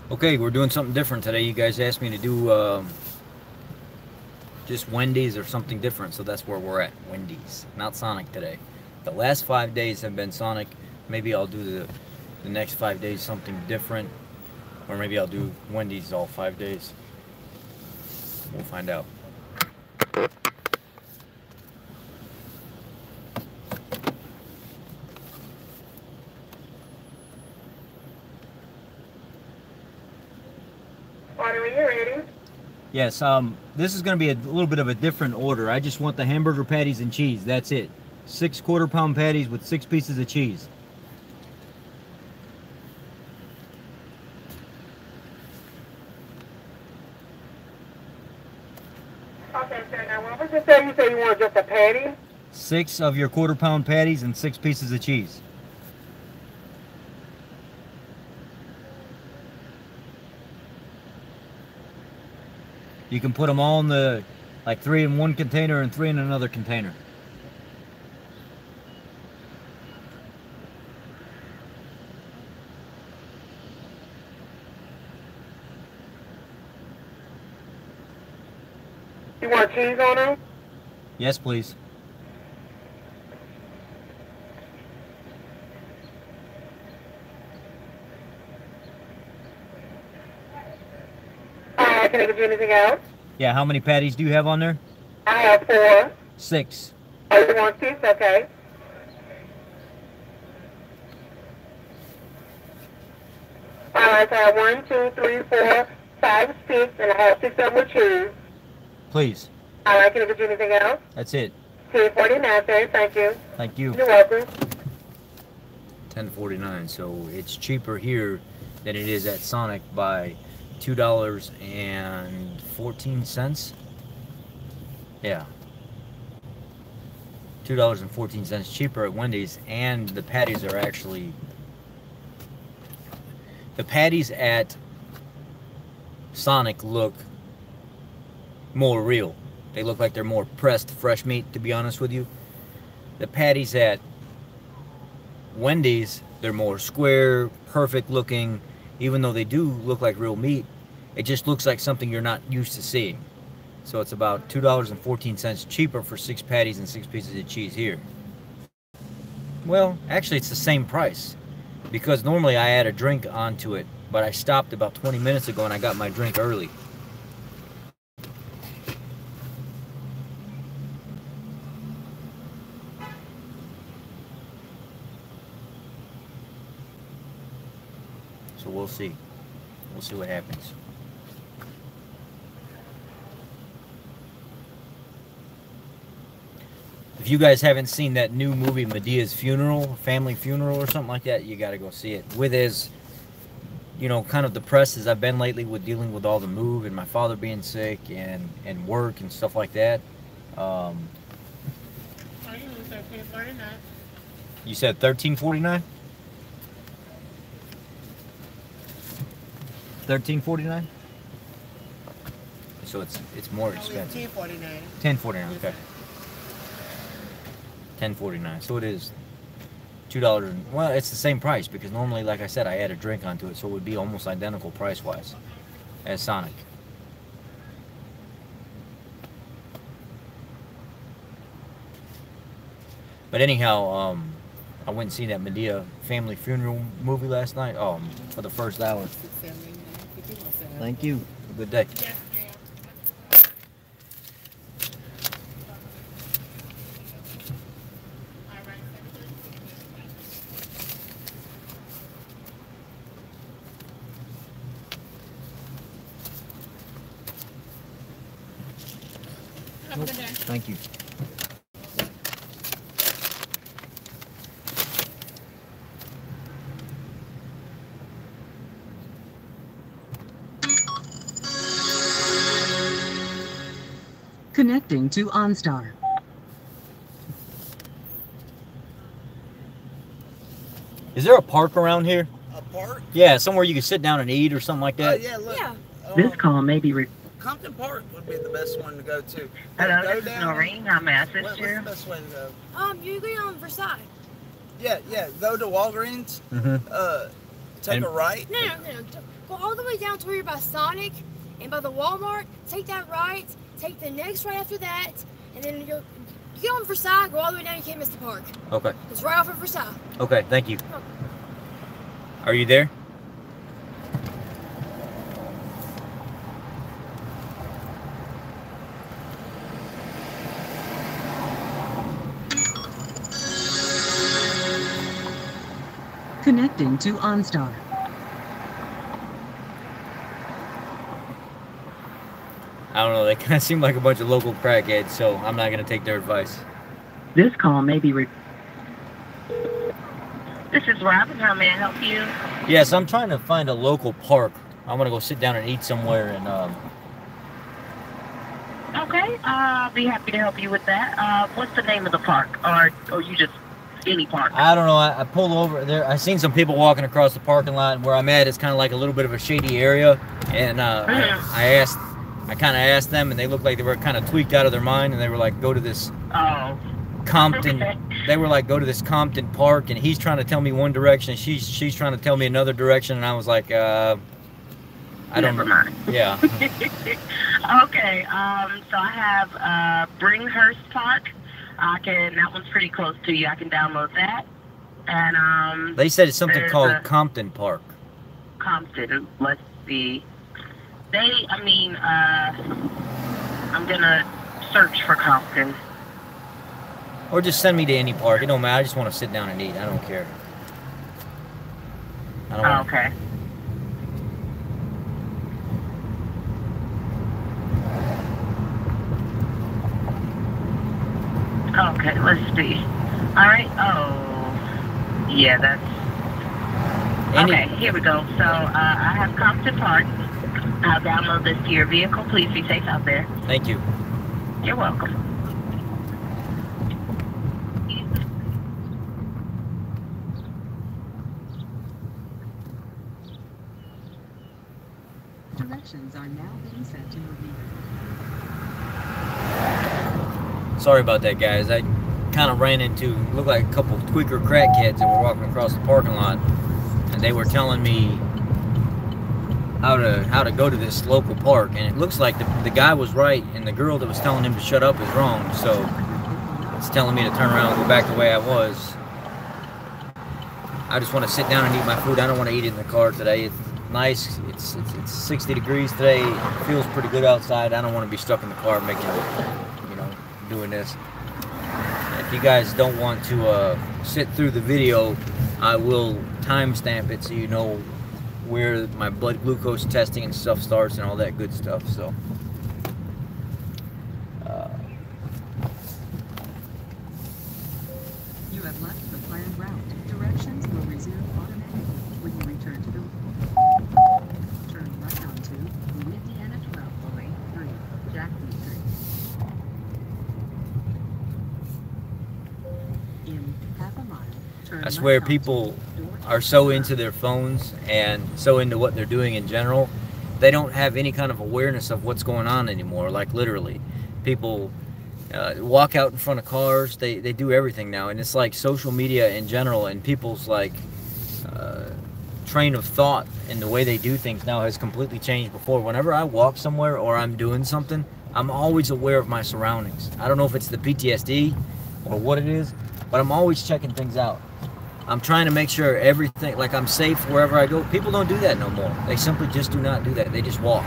Okay, we're doing something different today. You guys asked me to do just Wendy's or something different, so that's where we're at. Wendy's, not Sonic today. The last 5 days have been Sonic. Maybe I'll do the next 5 days something different, or maybe I'll do Wendy's all 5 days. We'll find out. Are you ready? Yes, this is going to be a little bit of a different order. I just want the hamburger patties and cheese. That's it. 6 quarter-pound patties with 6 pieces of cheese. Okay, sir. Now, what was it say? You say you want just a patty? 6 of your quarter-pound patties and 6 pieces of cheese. You can put them all in the, like 3 in one container and 3 in another container. You want cheese on them? Yes, please. Can I give you anything else? Yeah, how many patties do you have on there? I have 4. 6. Oh, you want 6? Okay. All right, so I have 1, 2, 3, 4, 5, 6, and I have 6 of them with cheese. Please. All right, can I give you anything else? That's it. $10.49, sir. Thank you. Thank you. You're welcome. $10.49. So it's cheaper here than it is at Sonic by $2.14. Yeah. $2.14 cheaper at Wendy's, and the patties are actually, the patties at Sonic look more real. They look like they're more pressed fresh meat, to be honest with you. The patties at Wendy's, they're more square, perfect looking. Even though they do look like real meat, it just looks like something you're not used to seeing. So it's about $2.14 cheaper for 6 patties and 6 pieces of cheese here. Well, actually it's the same price, because normally I add a drink onto it, but I stopped about 20 minutes ago and I got my drink early. So we'll see. We'll see what happens. If you guys haven't seen that new movie, Medea's Funeral, Family Funeral or something like that, you gotta go see it. With as, you know, kind of depressed as I've been lately with dealing with all the move and my father being sick and work and stuff like that. You said $13.49? $13.49? So it's more expensive. $10.49. $10.49, okay. $10.49. So it is $2. Well, it's the same price, because normally, like I said, I add a drink onto it, so it would be almost identical price-wise as Sonic. But anyhow, I went and seen that Medea Family Funeral movie last night. For the first hour. Thank you. Have a good day. Nope. Thank you. Connecting to OnStar. Is there a park around here? A park? Yeah, somewhere you can sit down and eat or something like that. Yeah, look. Yeah. This call may be Compton Park would be the best one to go to. Hello, Go this is down- Noreen. How may I assist What's you? the best way to go? You agree on Versailles. Yeah, go to Walgreens. Mm-hmm. Take a right? No. Go all the way down to where you're by Sonic and by the Walmart. Take that right. Take the next right after that. And then you get on Versailles, go all the way down. You can't miss the park. Okay. It's right off of Versailles. Okay, thank you. Oh. Are you there? Connecting to OnStar. I don't know, they kind of seem like a bunch of local crackheads, so I'm not going to take their advice. This call may be This is Robin. How may I help you? Yes, I'm trying to find a local park. I'm going to go sit down and eat somewhere. And Okay, I'll be happy to help you with that. What's the name of the park? Or you just any park? I don't know, I pulled over there. I seen some people walking across the parking lot. Where I'm at, it's kind of like a little bit of a shady area. And I kind of asked them, and they looked like they were kind of tweaked out of their mind. And they were like, go to this Compton. They were like, go to this Compton Park, and he's trying to tell me one direction, and she's trying to tell me another direction, and I was like, I don't Never mind. Yeah. Okay, so I have Bringhurst Park. That one's pretty close to you. I can download that. And They said it's something there's called Compton Park. Compton. Let's see. I'm gonna search for Compton. Or just send me to any park. It don't matter. I just want to sit down and eat. I don't care. I don't want Okay. Okay, let's see. All right. Oh, yeah, that's... Okay, here we go. So, I have Compton Park. I'll download this to your vehicle. Please be safe out there. Thank you. You're welcome. Directions are now being sent to your vehicle. Sorry about that, guys. I kind of ran into, looked like a couple of tweaker crackheads that were walking across the parking lot, and they were telling me how to go to this local park, and it looks like the guy was right, and the girl that was telling him to shut up is wrong. So it's telling me to turn around and go back the way I was. I just want to sit down and eat my food. I don't want to eat it in the car today. It's nice. It's 60 degrees today. It feels pretty good outside. I don't want to be stuck in the car making, doing this. If you guys don't want to sit through the video, I will timestamp it so you know where my blood glucose testing and stuff starts and all that good stuff. So You have left the planned route. Directions will resume automatically when you return to the turn right onto Louisiana 1203 Jackson Street. In half a mile, turn I swear left people onto are so into their phones and so into what they're doing in general, they don't have any kind of awareness of what's going on anymore. Like literally, people walk out in front of cars. They do everything now, and it's like social media in general and people's like train of thought and the way they do things now has completely changed. Before, whenever I walk somewhere or I'm doing something, I'm always aware of my surroundings. I don't know if it's the PTSD or what it is, but I'm always checking things out. I'm trying to make sure everything, like I'm safe wherever I go. People don't do that no more. They simply just do not do that. They just walk.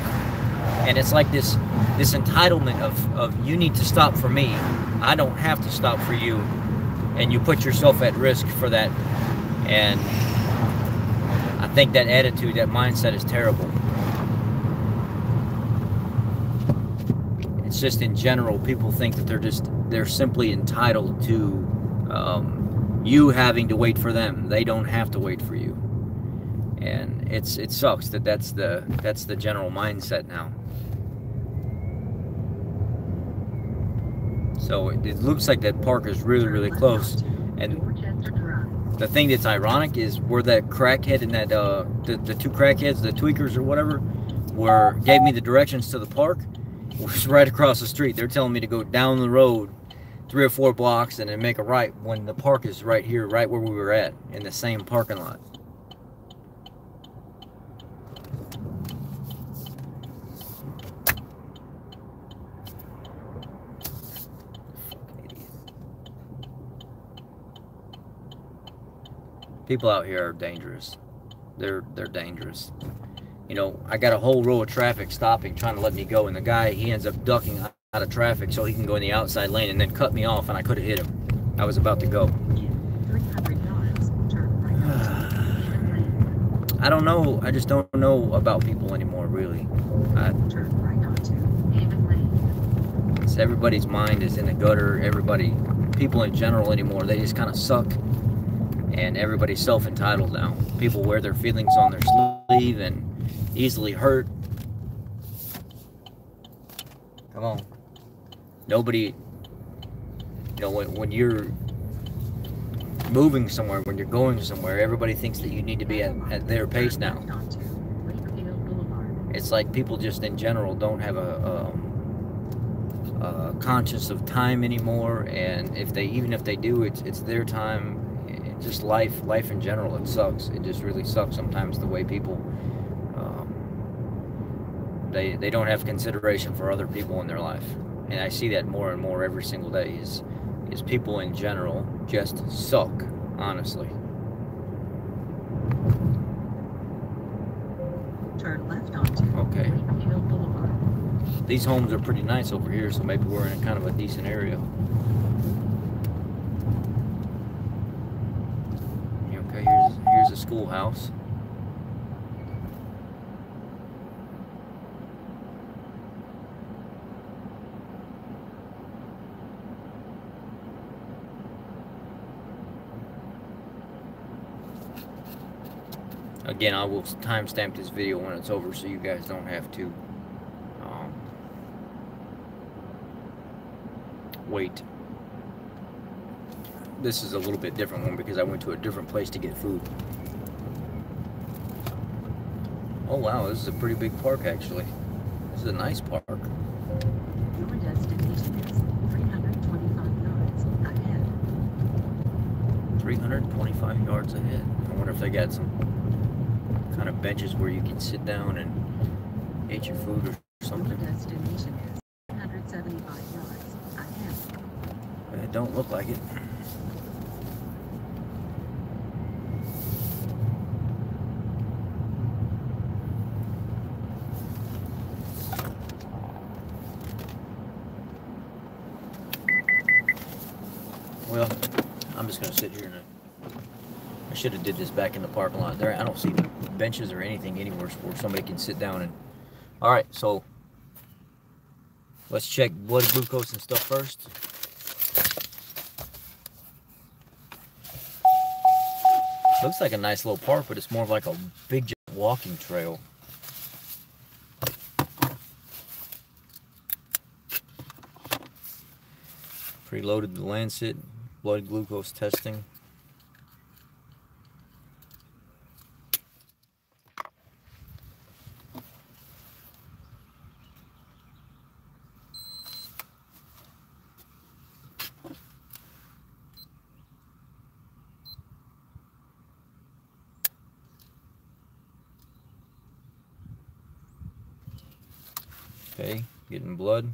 And it's like this entitlement of you need to stop for me. I don't have to stop for you. And you put yourself at risk for that. And I think that attitude, that mindset is terrible. It's just in general, people think that they're simply entitled to you having to wait for them. They don't have to wait for you. And it sucks that's the general mindset now. So it looks like that park is really, really close. And the thing that's ironic is where that crackhead and that the two crackheads, the tweakers or whatever, gave me the directions to the park was right across the street. They're telling me to go down the road 3 or 4 blocks and then make a right when the park is right here, right where we were at, in the same parking lot. People out here are dangerous. They're dangerous. You know, I got a whole row of traffic stopping, trying to let me go, and the guy, he ends up ducking out of traffic so he can go in the outside lane and then cut me off, and I could have hit him. I was about to go. 300 yards, turn right onto I don't know. I just don't know about people anymore, really. turn right onto Haven Lane. It's everybody's mind is in the gutter. People in general anymore, they just kind of suck. And everybody's self-entitled now. People wear their feelings on their sleeve and easily hurt. Come on. Nobody, you know, when you're moving somewhere, when you're going somewhere, everybody thinks that you need to be at their pace now. It's like people just in general don't have a conscience of time anymore, and even if they do, it's their time. Just life in general, it sucks. It just really sucks sometimes the way people they don't have consideration for other people in their life, and I see that more and more every single day. Is people in general just suck, honestly. Turn left onto Okay. Greenfield Boulevard. These homes are pretty nice over here, so maybe we're in kind of a decent area. Okay, here's a schoolhouse. Again, I will timestamp this video when it's over so you guys don't have to wait. This is a little bit different one because I went to a different place to get food. Oh wow, this is a pretty big park actually. This is a nice park. Your destination is 325 yards ahead. 325 yards ahead. I wonder if they got some kind of benches where you can sit down and eat your food or Your something. destination is 375 yards ahead. It don't look like it. Well, I'm just gonna sit here and I should have did this back in the parking lot. There, I don't see benches or anything anywhere where somebody can sit down and. All right, so let's check blood glucose and stuff first. Looks like a nice little park, but it's more of like a big walking trail. Preloaded the Lancet, blood glucose testing. Okay, getting blood.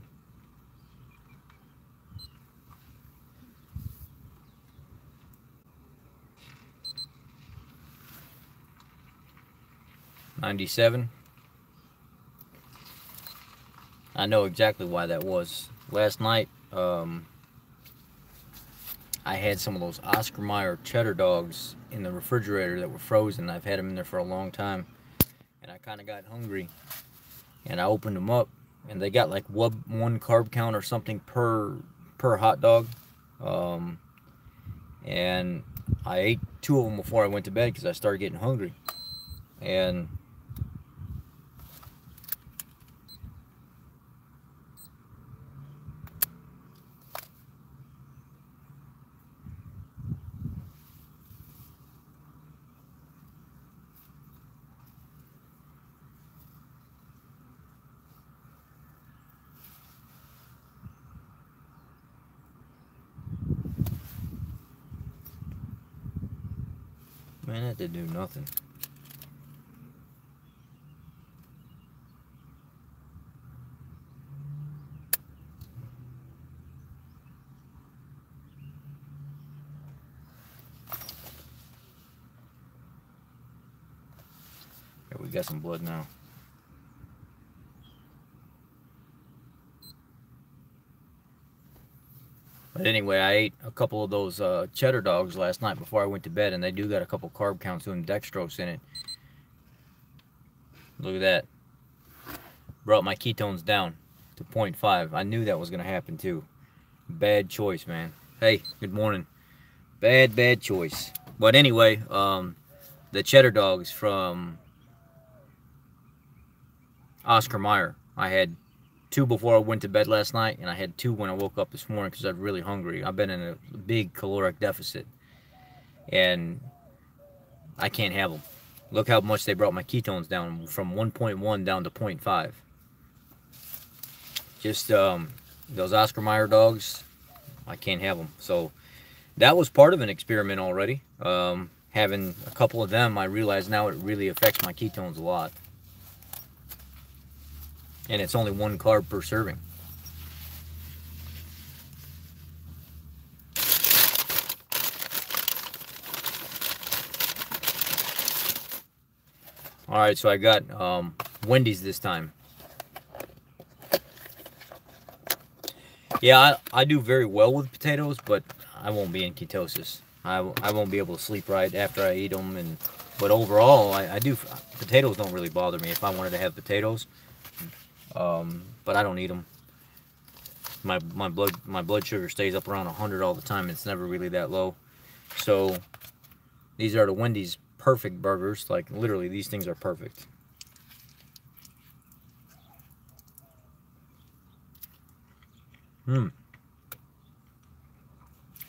$97. I know exactly why that was. Last night, I had some of those Oscar Mayer cheddar dogs in the refrigerator that were frozen. I've had them in there for a long time, and I kind of got hungry, and I opened them up, and they got like one carb count or something per hot dog, and I ate 2 of them before I went to bed because I started getting hungry, and man, that didn't do nothing. Here, we got some blood now. But anyway, I ate a couple of those cheddar dogs last night before I went to bed, and they do got a couple carb counts and dextrose in it. Look at that. Brought my ketones down to 0.5. I knew that was going to happen too. Bad choice, man. Hey, good morning. Bad choice. But anyway, the cheddar dogs from Oscar Mayer. I had 2 before I went to bed last night, and I had 2 when I woke up this morning because I was really hungry. I've been in a big caloric deficit, and I can't have them. Look how much they brought my ketones down from 1.1 down to 0.5. Just those Oscar Mayer dogs, I can't have them. So that was part of an experiment already. Having a couple of them, I realize now it really affects my ketones a lot. And it's only 1 carb per serving. All right, so I got Wendys this time. Yeah, I do very well with potatoes, but I won't be in ketosis. I won't be able to sleep right after I eat them. But overall, I do. Potatoes don't really bother me if I wanted to have potatoes. But I don't eat them. My blood sugar stays up around 100 all the time. It's never really that low. So these are the Wendys perfect burgers. Like literally, these things are perfect.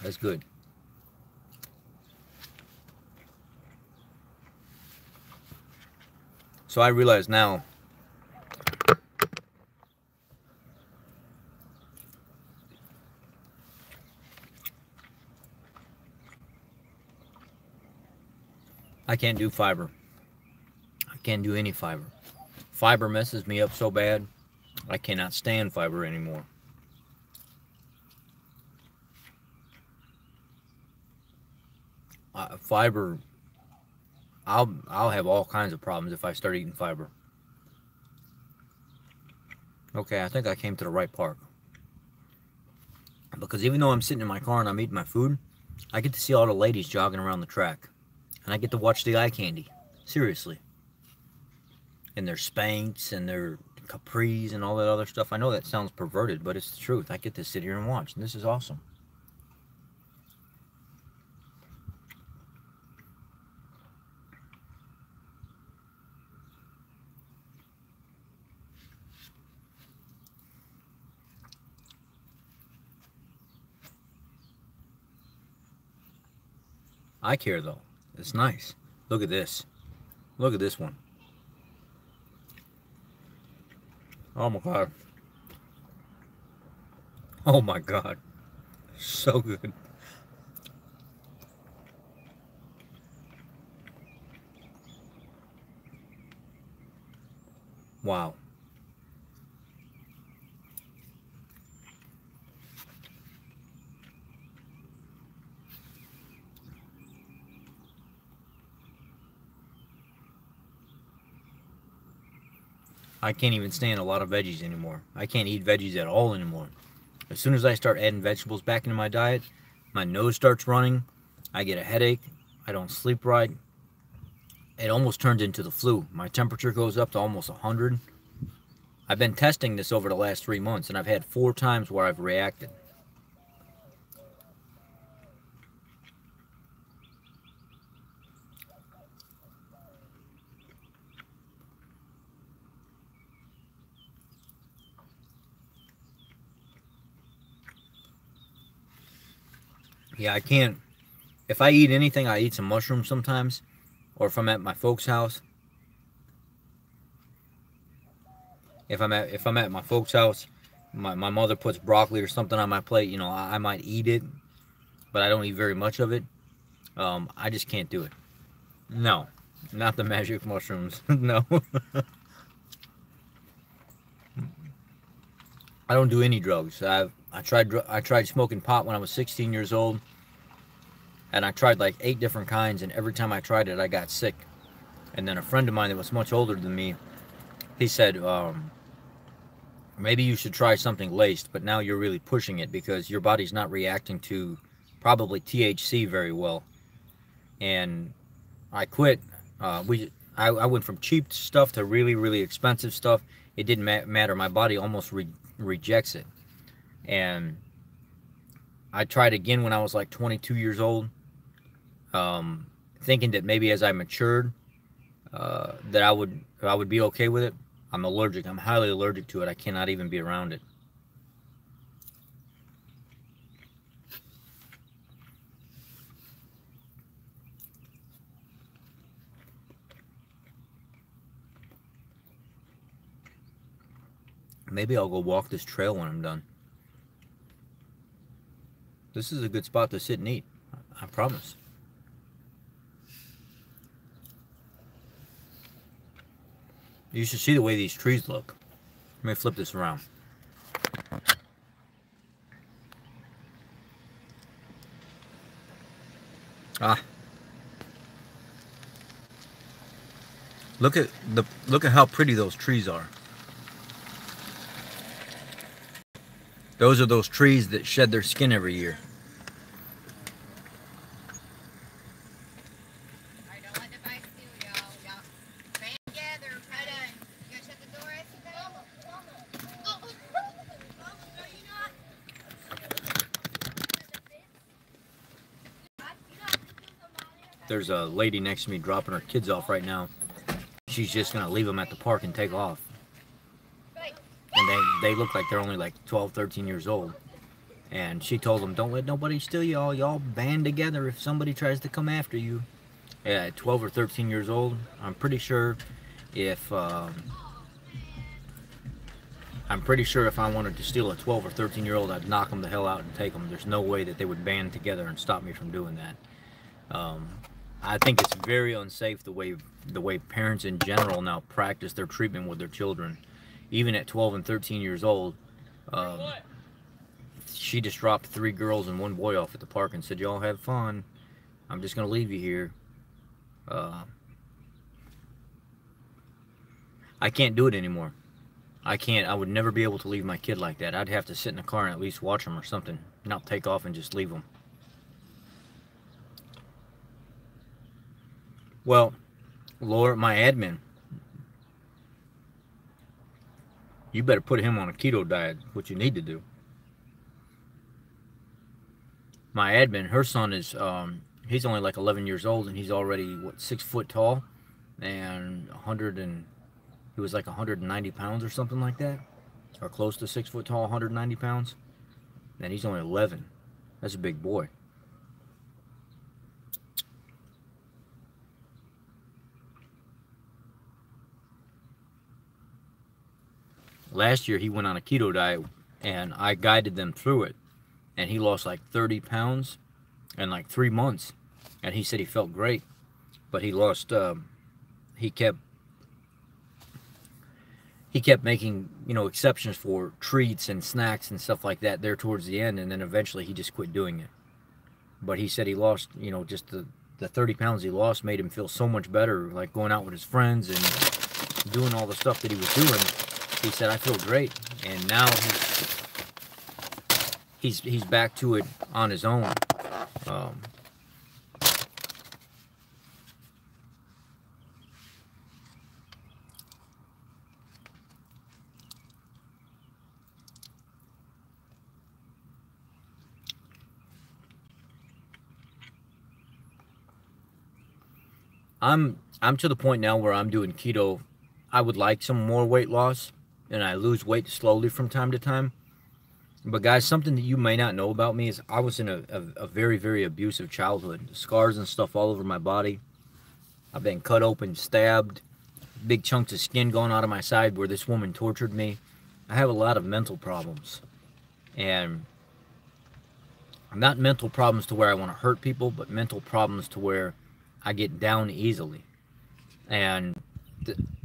That's good. So I realize now I can't do fiber. I can't do any fiber. Fiber messes me up so bad, I cannot stand fiber anymore. Fiber, I'll have all kinds of problems if I start eating fiber. Okay, I think I came to the right park. Because even though I'm sitting in my car and I'm eating my food, I get to see all the ladies jogging around the track. And I get to watch the eye candy. Seriously. And their Spanx and their Capris and all that other stuff. I know that sounds perverted, but it's the truth. I get to sit here and watch, and this is awesome. I care though. It's nice. Look at this. Look at this one. Oh my God. Oh my God. So good. Wow. I can't even stand a lot of veggies anymore. I can't eat veggies at all anymore. As soon as I start adding vegetables back into my diet, my nose starts running, I get a headache, I don't sleep right. It almost turns into the flu. My temperature goes up to almost 100. I've been testing this over the last 3 months, and I've had 4 times where I've reacted. Yeah, I can't. If I eat anything, I eat some mushrooms sometimes. Or if I'm at my folks' house. If I'm at my folks' house, my mother puts broccoli or something on my plate, you know, I might eat it. But I don't eat very much of it. I just can't do it. No. Not the magic mushrooms. No. I don't do any drugs. I tried smoking pot when I was 16 years old, and I tried like 8 different kinds, and every time I tried it, I got sick. And then a friend of mine that was much older than me, he said, maybe you should try something laced, but now you're really pushing it because your body's not reacting to probably THC very well. And I quit. I went from cheap stuff to really, really expensive stuff. It didn't matter. My body almost rejects it. And I tried again when I was like 22 years old, thinking that maybe as I matured, that I would be okay with it. I'm allergic. I'm highly allergic to it. I cannot even be around it. Maybe I'll go walk this trail when I'm done. This is a good spot to sit and eat. I promise. You should see the way these trees look. Let me flip this around. Ah. Look at how pretty those trees are. Those are those trees that shed their skin every year. There's a lady next to me dropping her kids off right now. She's just gonna leave them at the park and take off. And they look like they're only like 12, 13 years old. And she told them, don't let nobody steal y'all. Y'all band together if somebody tries to come after you. Yeah, at 12 or 13 years old, I'm pretty sure if I wanted to steal a 12 or 13-year-old, I'd knock them the hell out and take them. There's no way that they would band together and stop me from doing that. I think it's very unsafe the way parents in general now practice their treatment with their children. Even at 12 and 13 years old, she just dropped 3 girls and 1 boy off at the park and said, y'all have fun. I'm just going to leave you here. I can't do it anymore. I would never be able to leave my kid like that. I'd have to sit in the car and at least watch them or something, not take off and just leave them. Well, Laura, my admin, you better put him on a keto diet, what you need to do. My admin, her son is, he's only like 11 years old, and he's already, what, 6 foot tall, and he was like 190 pounds or something like that, or close to 6 foot tall, 190 pounds, and he's only 11. That's a big boy. Last year he went on a keto diet and I guided them through it, and he lost like 30 pounds in like 3 months, and he said he felt great, but he lost he kept making, you know, exceptions for treats and snacks and stuff like that there towards the end, and then eventually he just quit doing it. But he said he lost, you know, just the 30 pounds he lost made him feel so much better, like going out with his friends and doing all the stuff that he was doing. He said, I feel great, and now he's back to it on his own. I'm to the point now where I'm doing keto. I would like some more weight loss, and I lose weight slowly from time to time. But guys, something that you may not know about me is I was in a very, very abusive childhood. Scars and stuff all over my body. I've been cut open, stabbed, big chunks of skin going out of my side where this woman tortured me. I have a lot of mental problems. And not mental problems to where I want to hurt people, but mental problems to where I get down easily. And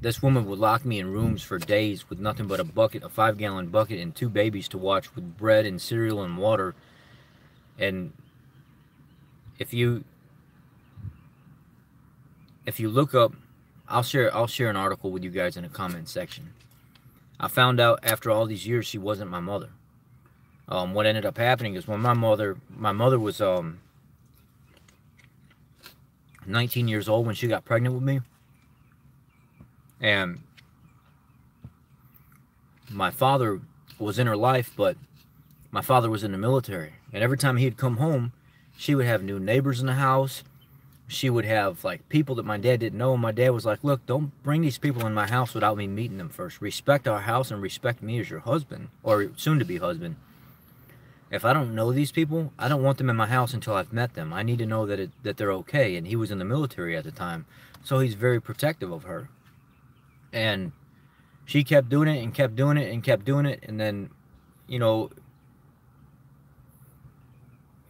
this woman would lock me in rooms for days with nothing but a bucket, a 5-gallon bucket, and 2 babies to watch with bread and cereal and water. And if you look up I'll share an article with you guys in the comment section. I found out after all these years she wasn't my mother. What ended up happening is when my mother was 19 years old when she got pregnant with me, and my father was in her life, but my father was in the military, and every time he'd come home, she would have new neighbors in the house. She would have like people that my dad didn't know, and my dad was like, look, don't bring these people in my house without me meeting them first. Respect our house and respect me as your husband, or soon to be husband. If I don't know these people, I don't want them in my house until I've met them. I need to know that they're okay. And he was in the military at the time, so he's very protective of her. And she kept doing it and kept doing it and kept doing it. And then, you know,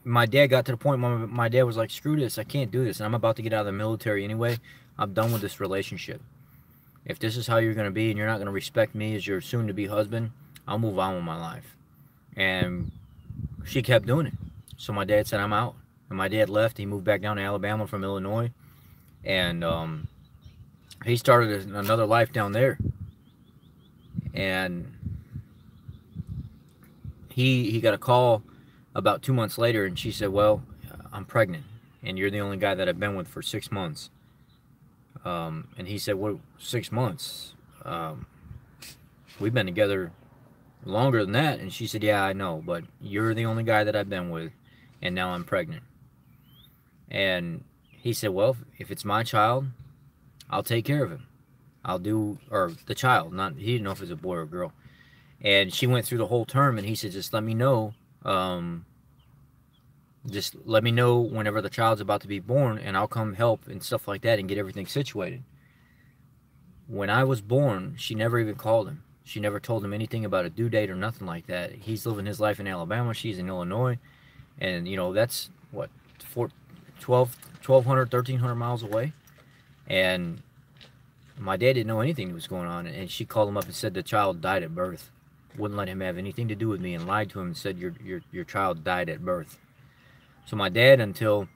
my dad got to the point where my dad was like, screw this, I can't do this. And I'm about to get out of the military anyway. I'm done with this relationship. If this is how you're going to be and you're not going to respect me as your soon-to-be husband, I'll move on with my life. And she kept doing it. So my dad said, I'm out. And my dad left. He moved back down to Alabama from Illinois. And he started another life down there. And he got a call about 2 months later, and she said, well, I'm pregnant, and you're the only guy that I've been with for 6 months. And he said, well, 6 months? We've been together longer than that. And she said, yeah, I know, but you're the only guy that I've been with, and now I'm pregnant. And he said, well, if it's my child, I'll take care of him. I'll do, or the child, not, he didn't know if it was a boy or a girl. And she went through the whole term, and he said, just let me know. Just let me know whenever the child's about to be born, and I'll come help and stuff like that and get everything situated. When I was born, she never even called him. She never told him anything about a due date or nothing like that. He's living his life in Alabama. She's in Illinois. And, you know, that's, what, 1,200, 1,300 miles away. And my dad didn't know anything that was going on. And she called him up and said the child died at birth. Wouldn't let him have anything to do with me, and lied to him and said, your child died at birth. So my dad, until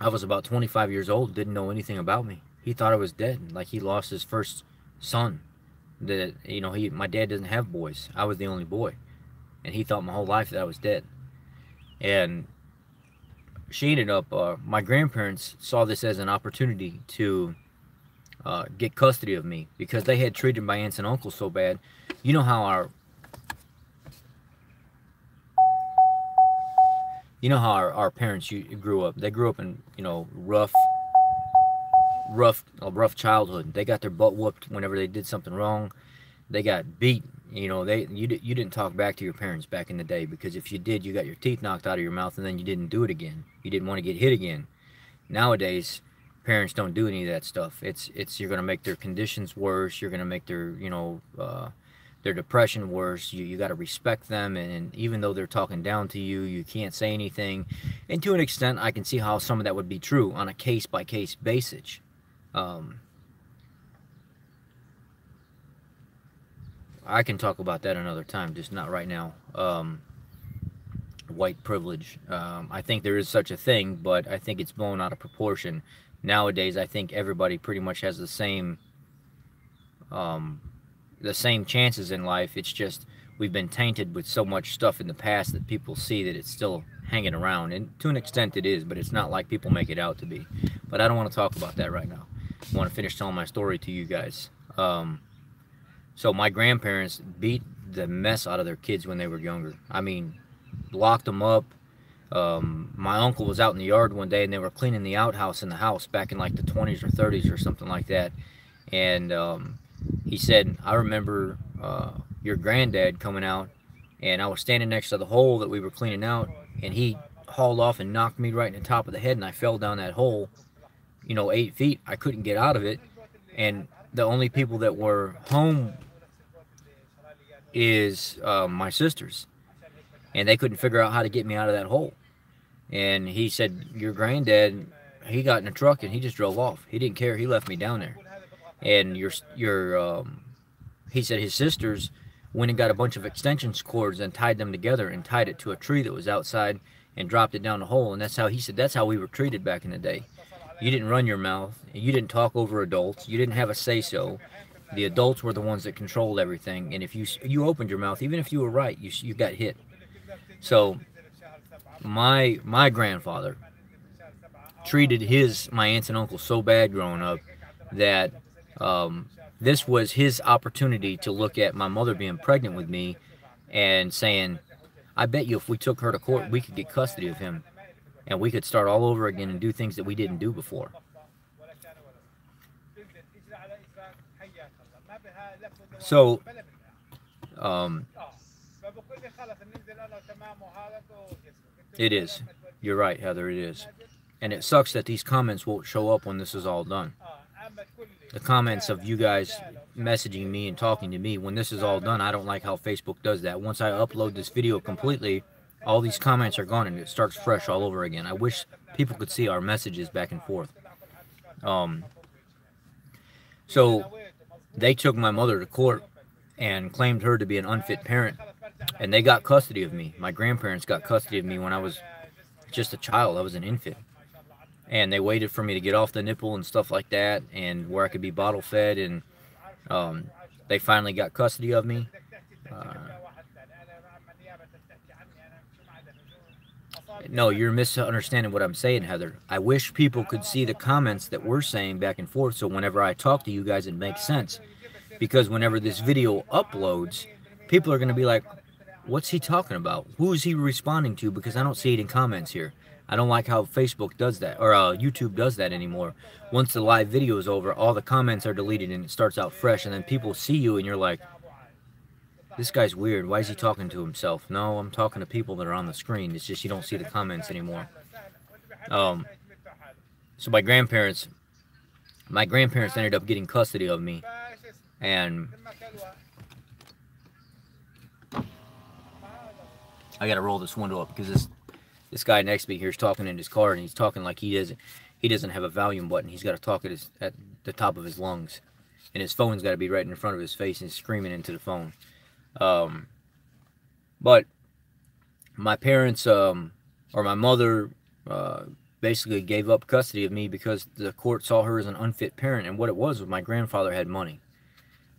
I was about 25 years old, didn't know anything about me. He thought I was dead, like he lost his first son. That, you know, my dad doesn't have boys. I was the only boy, and he thought my whole life that I was dead. And she ended up, my grandparents saw this as an opportunity to get custody of me, because they had treated my aunts and uncles so bad. You know how our parents grew up. They grew up in, you know, a rough childhood. They got their butt whooped whenever they did something wrong. They got beat. You know, you didn't talk back to your parents back in the day, because if you did, you got your teeth knocked out of your mouth, and then you didn't do it again. You didn't want to get hit again. Nowadays, parents don't do any of that stuff. It's you're gonna make their conditions worse. You're gonna make their, you know, their depression worse. You got to respect them, and even though they're talking down to you, you can't say anything. And to an extent, I can see how some of that would be true on a case-by-case basis. I can talk about that another time, just not right now. White privilege. I think there is such a thing, but I think it's blown out of proportion. Nowadays, I think everybody pretty much has the same chances in life. It's just we've been tainted with so much stuff in the past that people see that it's still hanging around, and to an extent it is, but it's not like people make it out to be. But I don't want to talk about that right now. I want to finish telling my story to you guys. So my grandparents beat the mess out of their kids when they were younger. I mean, locked them up. My uncle was out in the yard one day, and they were cleaning the outhouse in the house back in like the 20s or 30s or something like that. And he said, I remember your granddad coming out, and I was standing next to the hole that we were cleaning out, and he hauled off and knocked me right in the top of the head, and I fell down that hole, you know, 8 feet. I couldn't get out of it, and the only people that were home is my sisters, and they couldn't figure out how to get me out of that hole. And he said, your granddad, he got in a truck and he just drove off. He didn't care. He left me down there. And he said his sisters went and got a bunch of extension cords and tied them together and tied it to a tree that was outside and dropped it down the hole. And that's how, he said, that's how we were treated back in the day. You didn't run your mouth. You didn't talk over adults. You didn't have a say-so. The adults were the ones that controlled everything. And if you opened your mouth, even if you were right, you got hit. So my grandfather treated my aunts and uncles so bad growing up that this was his opportunity to look at my mother being pregnant with me and saying, I bet you if we took her to court, we could get custody of him. And we could start all over again and do things that we didn't do before. So, it is. You're right, Heather, it is. And it sucks that these comments won't show up when this is all done. The comments of you guys messaging me and talking to me, when this is all done, I don't like how Facebook does that. Once I upload this video completely, all these comments are gone and it starts fresh all over again. I wish people could see our messages back and forth. So they took my mother to court and claimed her to be an unfit parent, and they got custody of me. My grandparents got custody of me when I was just a child. I was an infant, and they waited for me to get off the nipple and stuff like that, and where I could be bottle fed, and they finally got custody of me. No, you're misunderstanding what I'm saying, Heather. I wish people could see the comments that we're saying back and forth, so whenever I talk to you guys, it makes sense. Because whenever this video uploads, people are going to be like, what's he talking about? Who is he responding to? Because I don't see it in comments here. I don't like how Facebook does that, or YouTube does that anymore. Once the live video is over, all the comments are deleted and it starts out fresh, and then people see you and you're like, this guy's weird. Why is he talking to himself? No, I'm talking to people that are on the screen. It's just you don't see the comments anymore. So my grandparents ended up getting custody of me, and I gotta roll this window up because this guy next to me here is talking in his car, and he's talking like he doesn't have a volume button. He's got to talk at the top of his lungs, and his phone's got to be right in front of his face, and he's screaming into the phone. But my parents, or my mother, basically gave up custody of me because the court saw her as an unfit parent. And what it was my grandfather had money.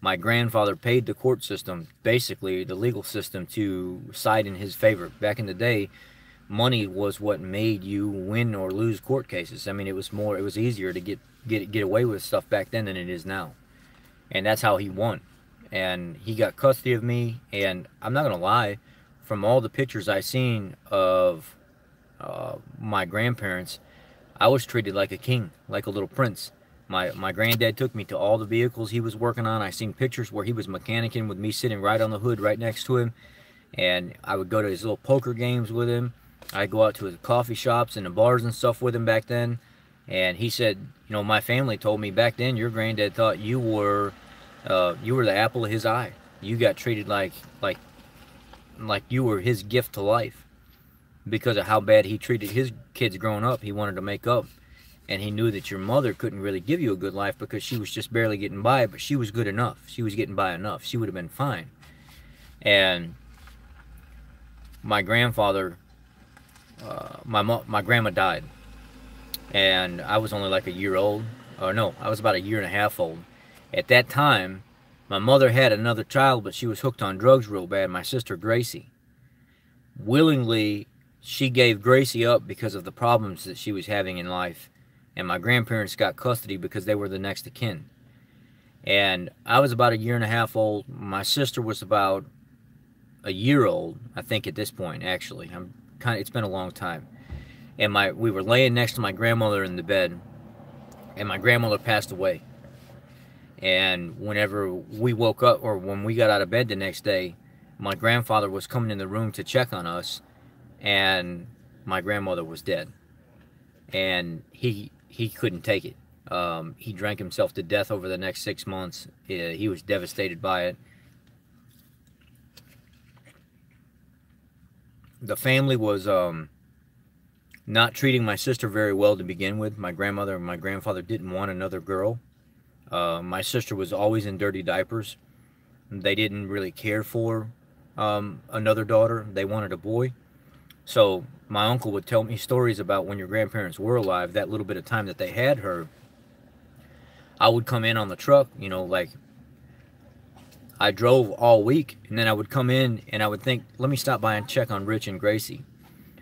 My grandfather paid the court system, basically the legal system, to side in his favor. Back in the day, money was what made you win or lose court cases. I mean, it was easier to get away with stuff back then than it is now. And that's how he won. And he got custody of me, and I'm not gonna lie, from all the pictures I seen of my grandparents, I was treated like a king, like a little prince. My granddad took me to all the vehicles he was working on. I seen pictures where he was mechanicking with me sitting right on the hood right next to him, and I would go to his little poker games with him. I'd go out to his coffee shops and the bars and stuff with him back then. And he said, you know, my family told me back then your granddad thought you were the apple of his eye. You got treated like you were his gift to life because of how bad he treated his kids growing up. He wanted to make up, and he knew that your mother couldn't really give you a good life because she was just barely getting by, but she was good enough. She was getting by enough. She would have been fine. And my grandfather, my grandma died, and I was only like a year old. Or no, I was about a year and a half old. At that time, my mother had another child, but she was hooked on drugs real bad, my sister Gracie. Willingly, she gave Gracie up because of the problems that she was having in life, and my grandparents got custody because they were the next of kin. And I was about a year and a half old. My sister was about a year old, I think, at this point, actually. It's been a long time. And we were laying next to my grandmother in the bed, and my grandmother passed away. And whenever we woke up, or when we got out of bed the next day, my grandfather was coming in the room to check on us, and my grandmother was dead. And he couldn't take it. He drank himself to death over the next 6 months. He was devastated by it. The family was not treating my sister very well to begin with. My grandmother and my grandfather didn't want another girl. My sister was always in dirty diapers. They didn't really care for another daughter. They wanted a boy. So my uncle would tell me stories about when your grandparents were alive, that little bit of time that they had her. I would come in on the truck, you know, like I drove all week, and then I would come in and I would think, let me stop by and check on Rich and Gracie.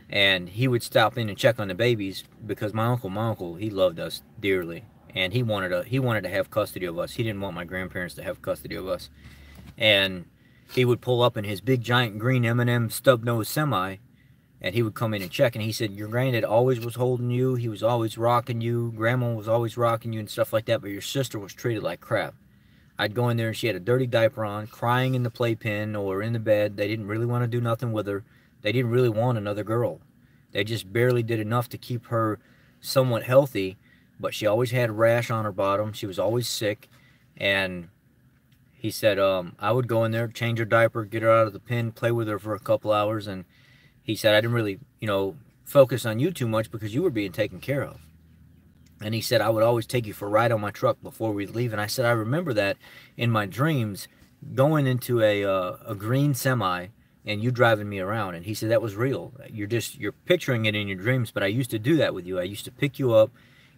And he would stop in and check on the babies because my uncle, he loved us dearly, and he wanted to have custody of us. He didn't want my grandparents to have custody of us. And he would pull up in his big giant green M&M stub-nosed semi, and he would come in and check, and he said, your granddad always was holding you, he was always rocking you, grandma was always rocking you and stuff like that, but your sister was treated like crap. I'd go in there and she had a dirty diaper on, crying in the playpen or in the bed. They didn't really want to do nothing with her. They didn't really want another girl. They just barely did enough to keep her somewhat healthy, but she always had a rash on her bottom. She was always sick, and he said, I would go in there, change her diaper, get her out of the pen, play with her for a couple hours, and he said, I didn't really, you know, focus on you too much because you were being taken care of. And he said, I would always take you for a ride on my truck before we'd leave. And I said, I remember that in my dreams, going into a green semi and you driving me around. And he said, that was real. You're picturing it in your dreams, but I used to do that with you. I used to pick you up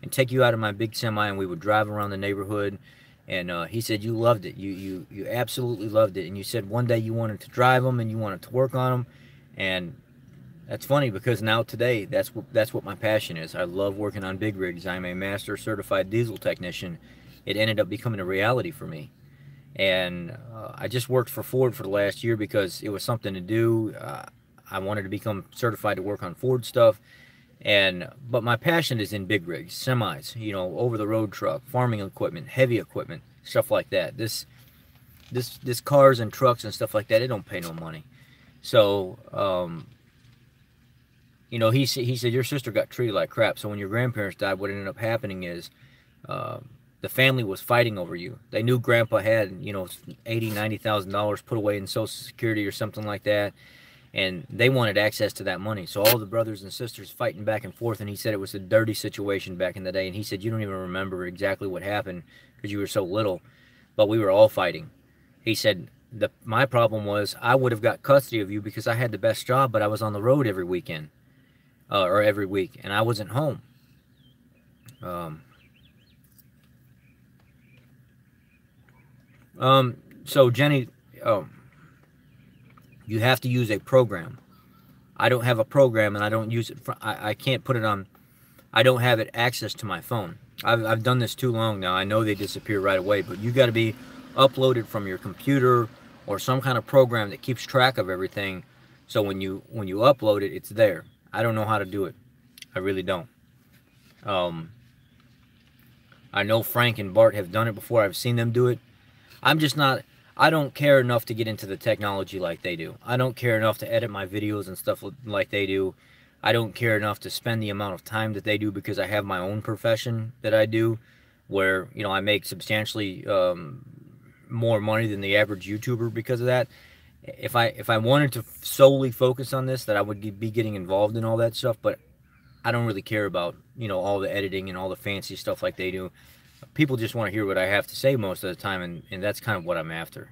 and take you out of my big semi, and we would drive around the neighborhood. And he said, you loved it. You absolutely loved it. And you said one day you wanted to drive them and you wanted to work on them. And that's funny because now today, that's what my passion is. I love working on big rigs. I'm a master certified diesel technician. It ended up becoming a reality for me. And I just worked for Ford for the last year because it was something to do. I wanted to become certified to work on Ford stuff. But my passion is in big rigs, semis, you know, over-the-road truck, farming equipment, heavy equipment, stuff like that. This cars and trucks and stuff like that, it don't pay no money. So, you know, he said, your sister got treated like crap. So when your grandparents died, what ended up happening is the family was fighting over you. They knew Grandpa had, you know, $80,000, $90,000 put away in Social Security or something like that. And they wanted access to that money. So all the brothers and sisters fighting back and forth. And he said it was a dirty situation back in the day. And he said, you don't even remember exactly what happened because you were so little. But we were all fighting. He said, my problem was I would have got custody of you because I had the best job, but I was on the road every weekend. Or every week, and I wasn't home. So Jenny, you have to use a program. I don't have a program, and I don't use it. I can't put it on. I don't have it access to my phone. I've done this too long now. I know they disappear right away, but you got to be uploaded from your computer or some kind of program that keeps track of everything. So when you upload it, it's there. I don't know how to do it. I really don't. I know Frank and Bart have done it before. I've seen them do it. I'm just not... I don't care enough to get into the technology like they do. I don't care enough to edit my videos and stuff like they do. I don't care enough to spend the amount of time that they do because I have my own profession that I do where, you know, I make substantially more money than the average YouTuber because of that. If I wanted to solely focus on this, that I would be getting involved in all that stuff, but I don't really care about, you know, all the editing and all the fancy stuff like they do. People just want to hear what I have to say most of the time, and that's kind of what I'm after.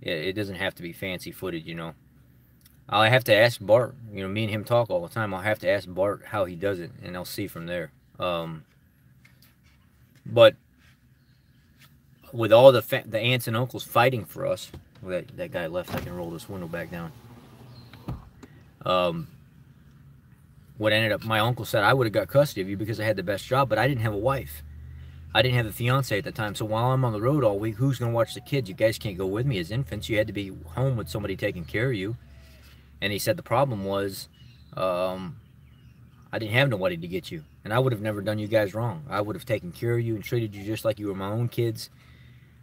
It doesn't have to be fancy footage, you know. I'll have to ask Bart. You know, me and him talk all the time. I'll have to ask Bart how he does it, and I'll see from there. But with all the aunts and uncles fighting for us, well, that guy left. I can roll this window back down. What ended up, my uncle said I would have got custody of you because I had the best job, but I didn't have a wife. I didn't have a fiance at the time. So while I'm on the road all week, who's going to watch the kids? You guys can't go with me as infants. You had to be home with somebody taking care of you. And he said the problem was I didn't have nobody to get you. And I would have never done you guys wrong. I would have taken care of you and treated you just like you were my own kids.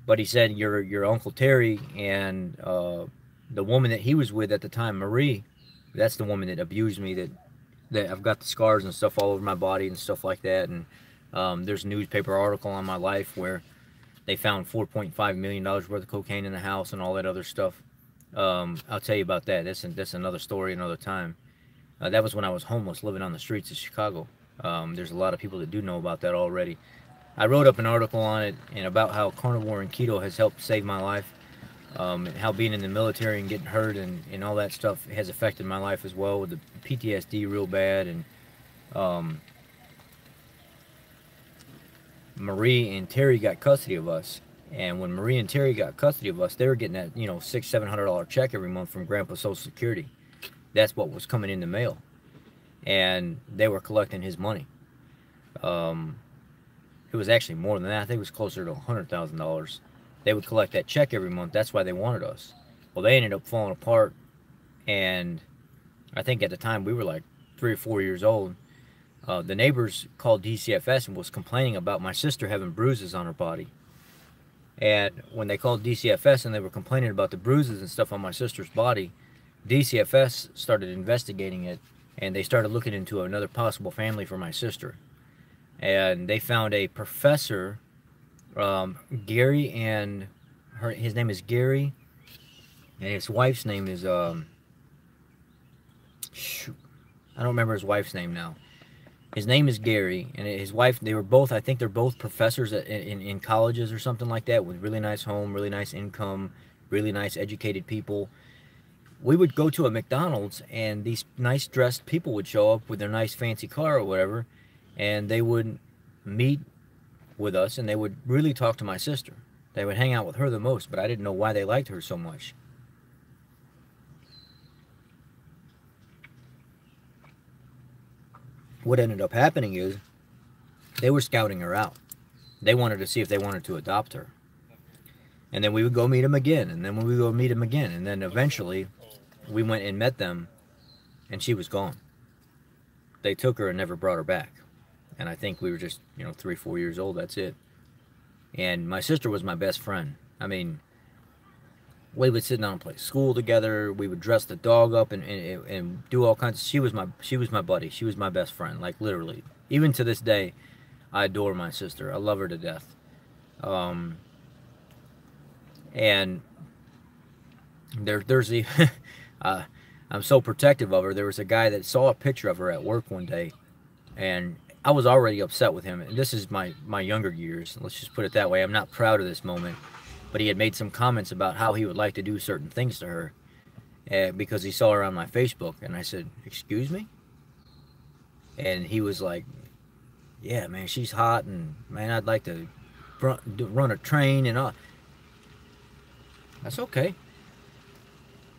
But he said your Uncle Terry and the woman that he was with at the time, Marie, that's the woman that abused me, that I've got the scars and stuff all over my body and stuff like that. And there's a newspaper article on my life where they found $4.5 million worth of cocaine in the house and all that other stuff. I'll tell you about that. That's another story another time. That was when I was homeless, living on the streets of Chicago. There's a lot of people that do know about that already. I wrote up an article on it and about how carnivore and keto has helped save my life. How being in the military and getting hurt and all that stuff has affected my life as well, with the PTSD real bad. And Marie and Terry got custody of us. And when Marie and Terry got custody of us, they were getting that, you know, $600-700 check every month from Grandpa's Social Security. That's what was coming in the mail. And they were collecting his money. It was actually more than that. I think it was closer to $100,000. They would collect that check every month. That's why they wanted us. Well, they ended up falling apart. And I think at the time we were like 3 or 4 years old. The neighbors called DCFS and was complaining about my sister having bruises on her body. And when they called DCFS and they were complaining about the bruises and stuff on my sister's body, DCFS started investigating it, and they started looking into another possible family for my sister. And they found a professor, Gary, and his name is Gary, and his wife's name is, shoot, I don't remember his wife's name now. His name is Gary, and his wife, they were both, I think they're both professors in colleges or something like that, with really nice home, really nice income, really nice educated people. We would go to a McDonald's, and these nice dressed people would show up with their nice fancy car or whatever, and they would meet with us, and they would really talk to my sister. They would hang out with her the most, but I didn't know why they liked her so much. What ended up happening is they were scouting her out. They wanted to see if they wanted to adopt her. And then we would go meet them again, and then we would go meet them again, and then eventually we went and met them, and she was gone. They took her and never brought her back. And I think we were just, 3 or 4 years old, that's it. And my sister was my best friend. I mean, we would sit down and play school together. We would dress the dog up and do all kinds of, she was my buddy. She was my best friend, like literally. Even to this day, I adore my sister. I love her to death. And there's the I'm so protective of her. There was a guy that saw a picture of her at work one day, and I was already upset with him. And this is my younger years, let's just put it that way. I'm not proud of this moment, but he had made some comments about how he would like to do certain things to her because he saw her on my Facebook. And I said, excuse me? And he was like, yeah, man, she's hot, and man, I'd like to run a train and all. That's okay.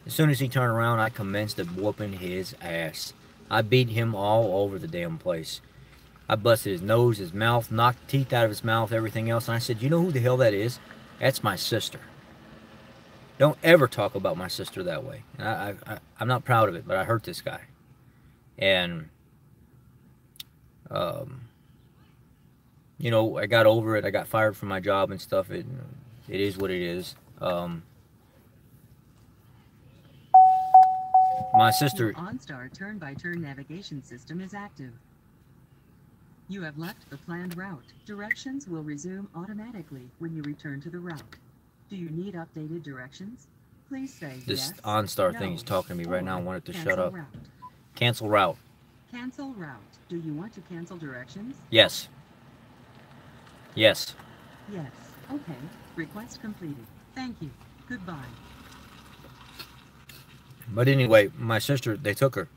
As soon as he turned around, I commenced whooping his ass. I beat him all over the damn place. I busted his nose, his mouth, knocked teeth out of his mouth, everything else. And I said, you know who the hell that is? That's my sister. Don't ever talk about my sister that way. And I'm not proud of it, but I hurt this guy. And, I got over it. I got fired from my job and stuff. It is what it is. My sister... The OnStar turn-by-turn navigation system is active. You have left the planned route. Directions will resume automatically when you return to the route. Do you need updated directions? Please say this yes, OnStar no, thing is talking to me right now. I want it to shut up. route. Cancel route. Cancel route. Do you want to cancel directions? Yes. Yes. Yes. Okay. Request completed. Thank you. Goodbye. But anyway, my sister, they took her,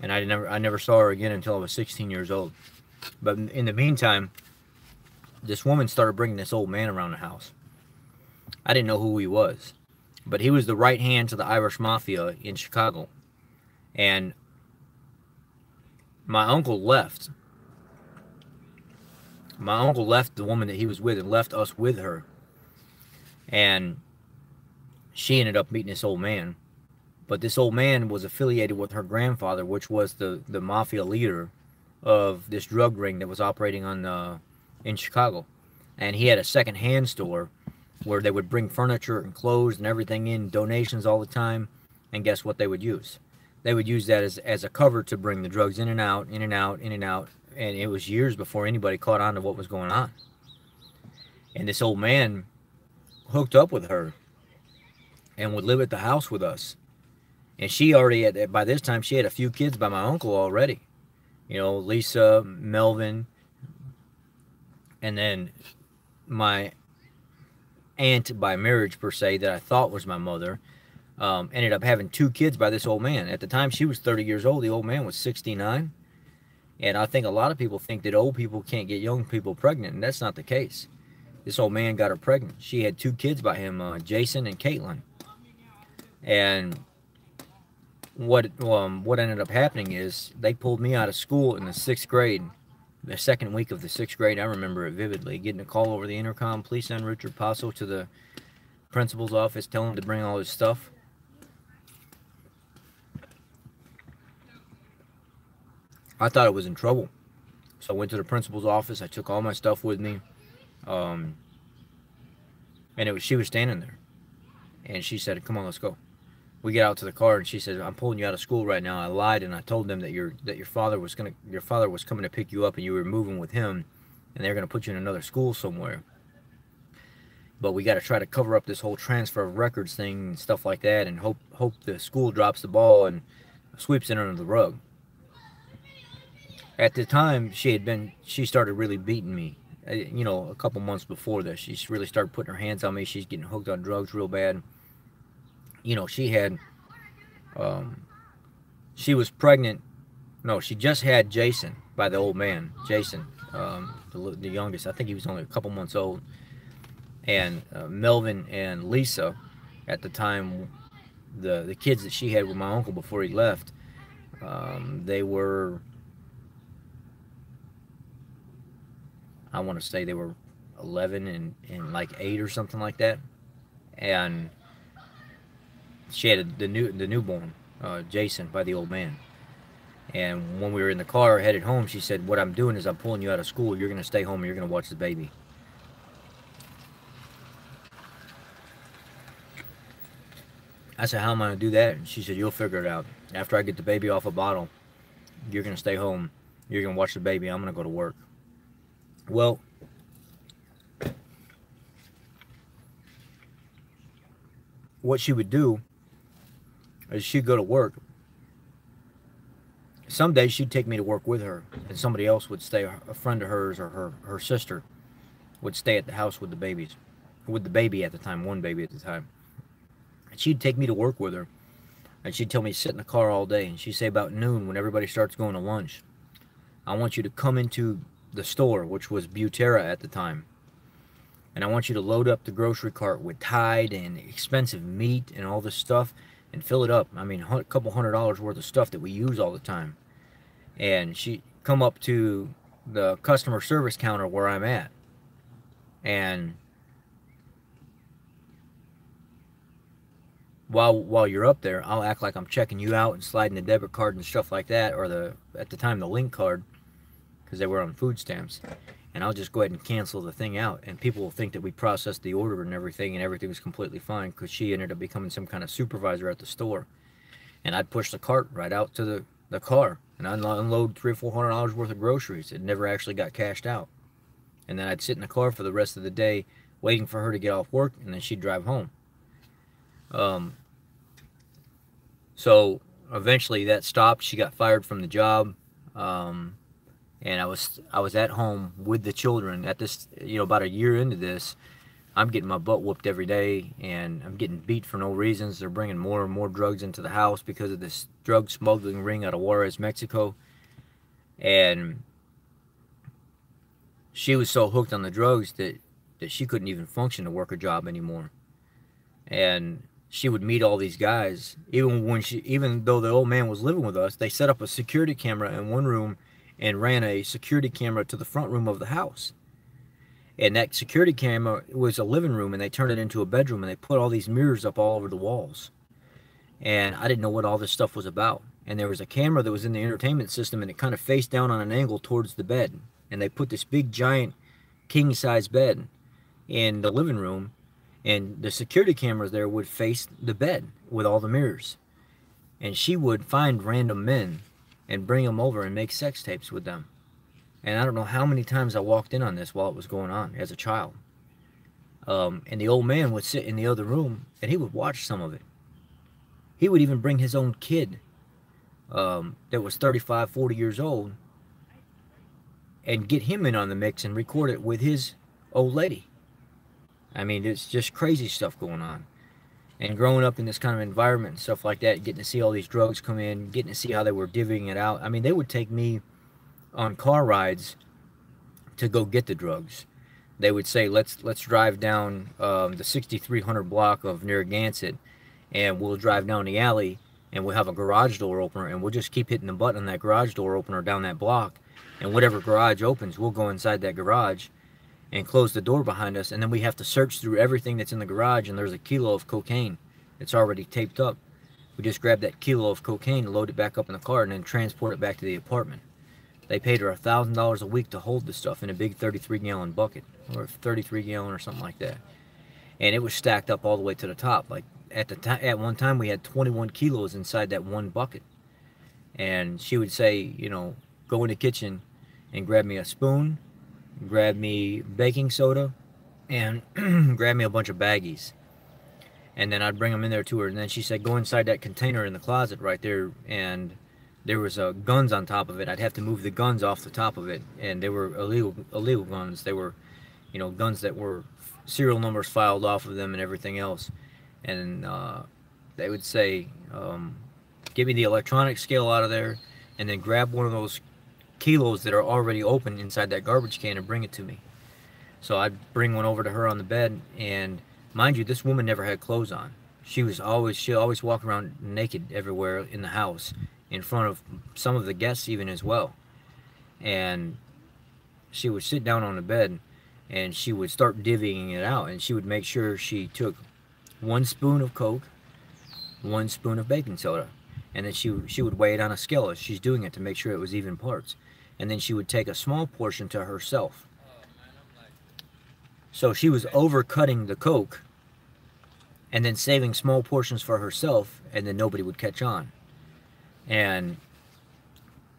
and I never saw her again until I was 16 years old. But in the meantime, this woman started bringing this old man around the house. I didn't know who he was, but he was the right hand to the Irish Mafia in Chicago. And my uncle left. My uncle left the woman that he was with and left us with her. And she ended up meeting this old man. But this old man was affiliated with her grandfather, which was the mafia leader of this drug ring that was operating in Chicago. And he had a second-hand store where they would bring furniture and clothes and everything in, donations all the time. And guess what they would use? They would use that as a cover to bring the drugs in and out, in and out, in and out. And it was years before anybody caught on to what was going on. And this old man hooked up with her and would live at the house with us. And she already, by this time, she had a few kids by my uncle already. Lisa, Melvin, and then my aunt by marriage per se that I thought was my mother, ended up having 2 kids by this old man. At the time, she was 30 years old. The old man was 69. And I think a lot of people think that old people can't get young people pregnant, and that's not the case. This old man got her pregnant. She had 2 kids by him, Jason and Caitlin. And what ended up happening is they pulled me out of school in the 6th grade. The 2nd week of the 6th grade, I remember it vividly, getting a call over the intercom. Please send Richard Paso to the principal's office, tell him to bring all his stuff. I thought I was in trouble. So I went to the principal's office. I took all my stuff with me. And she was standing there. And she said, come on, let's go. We get out to the car, and she said, I'm pulling you out of school right now. I lied, and I told them that your father was coming to pick you up, and you were moving with him, and they're going to put you in another school somewhere. But we got to try to cover up this whole transfer of records thing and stuff like that, and hope the school drops the ball and sweeps it under the rug. At the time, she started really beating me. You know, a couple months before this, she really started putting her hands on me. She's getting hooked on drugs real bad. You know, she was pregnant. No, she just had Jason by the old man. Jason, the youngest. I think he was only a couple months old. And Melvin and Lisa, at the time, the kids that she had with my uncle before he left, they were, I want to say they were 11 and like 8 or something like that. And she had the newborn, Jason, by the old man. And when we were in the car headed home, she said, what I'm doing is I'm pulling you out of school. You're going to stay home and you're going to watch the baby. I said, how am I going to do that? And she said, you'll figure it out. After I get the baby off a bottle, you're going to stay home. You're going to watch the baby. I'm going to go to work. Well, what she would do is she'd go to work. Some days she'd take me to work with her, and somebody else would stay, a friend of hers or her sister would stay at the house with the baby at the time, one baby at the time. And she'd take me to work with her, and she'd tell me to sit in the car all day, and she'd say about noon when everybody starts going to lunch, I want you to come into the store, which was Butera at the time, and I want you to load up the grocery cart with Tide and expensive meat and all this stuff and fill it up. I mean, a couple $100 worth of stuff that we use all the time. And she come up to the customer service counter where I'm at, and while you're up there, I'll act like I'm checking you out and sliding the debit card and stuff like that, or at the time the link card, because they were on food stamps. And I'll just go ahead and cancel the thing out, and people will think that we processed the order and everything was completely fine, because she ended up becoming some kind of supervisor at the store. And I'd push the cart right out to the car, and I'd unload $300 or $400 worth of groceries. It never actually got cashed out. And then I'd sit in the car for the rest of the day waiting for her to get off work, and then she'd drive home. So eventually that stopped. She got fired from the job. And I was at home with the children at this, about a year into this. I'm getting my butt whooped every day, and I'm getting beat for no reasons. They're bringing more and more drugs into the house because of this drug smuggling ring out of Juarez, Mexico. And she was so hooked on the drugs that she couldn't even function to work her job anymore. And she would meet all these guys. Even though the old man was living with us, they set up a security camera in one room and ran a security camera to the front room of the house. And that security camera was a living room, and they turned it into a bedroom, and they put all these mirrors up all over the walls. And I didn't know what all this stuff was about. And there was a camera that was in the entertainment system, and it kind of faced down on an angle towards the bed. And they put this big, giant, king-size bed in the living room, and the security cameras there would face the bed with all the mirrors. And she would find random men and bring them over and make sex tapes with them. And I don't know how many times I walked in on this while it was going on as a child. And the old man would sit in the other room, and he would watch some of it. He would even bring his own kid that was 35, 40 years old and get him in on the mix and record it with his old lady. I mean, it's just crazy stuff going on. And growing up in this kind of environment and stuff like that, getting to see all these drugs come in, getting to see how they were divvying it out. I mean, they would take me on car rides to go get the drugs. They would say, let's drive down the 6300 block of Narragansett, and we'll drive down the alley, and we'll have a garage door opener, and we'll just keep hitting the button on that garage door opener down that block, and whatever garage opens, we'll go inside that garage and close the door behind us, and then we have to search through everything that's in the garage, and there's a kilo of cocaine. It's already taped up. We just grab that kilo of cocaine, load it back up in the car, and then transport it back to the apartment. They paid her $1,000 a week to hold the stuff in a big 33-gallon bucket, or 33-gallon or something like that. And it was stacked up all the way to the top. Like at one time, we had 21 kilos inside that one bucket. And she would say, you know, go in the kitchen and grab me a spoon, grab me baking soda, and grab me a bunch of baggies. And then I'd bring them in there to her. And then she said, go inside that container in the closet right there, and there was guns on top of it. I'd have to move the guns off the top of it, and they were illegal guns. They were, you know, guns that were serial numbers filed off of them and everything else. And they would say, give me the electronic scale out of there, and then grab one of those kilos that are already open inside that garbage can and bring it to me. So I'd bring one over to her on the bed, and mind you, this woman never had clothes on. She always walked around naked everywhere in the house, in front of some of the guests even as well. And she would sit down on the bed, and she would start divvying it out, and she would make sure she took 1 spoon of Coke, 1 spoon of baking soda, and then she would weigh it on a scale as she's doing it to make sure it was even parts. And then she would take a small portion to herself. So she was overcutting the Coke and then saving small portions for herself, and then nobody would catch on. And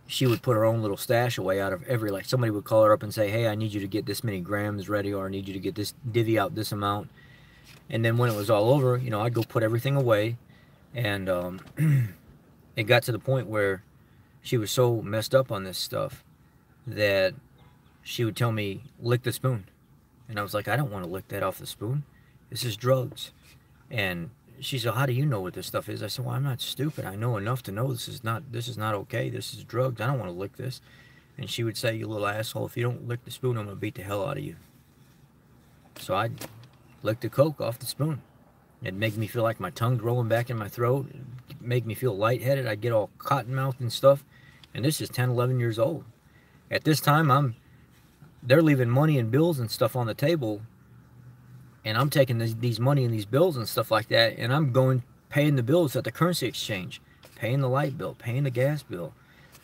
she would put her own little stash away out of every, like somebody would call her up and say, hey, I need you to get this many grams ready, or I need you to get this, divvy out this amount. And then when it was all over, you know, I'd go put everything away. And it got to the point where she was so messed up on this stuff that she would tell me, lick the spoon. And I was like, I don't want to lick that off the spoon. This is drugs. And she said, how do you know what this stuff is? I said, well, I'm not stupid. I know enough to know this is not okay. This is drugs. I don't want to lick this. And she would say, you little asshole, if you don't lick the spoon, I'm going to beat the hell out of you. So I'd lick the Coke off the spoon. It'd make me feel like my tongue's rolling back in my throat. It'd make me feel lightheaded. I'd get all cotton-mouthed and stuff. And this is 10, 11 years old. At this time, they're leaving money and bills and stuff on the table, and I'm taking these money and these bills and stuff like that, and I'm going paying the bills at the currency exchange, paying the light bill, paying the gas bill,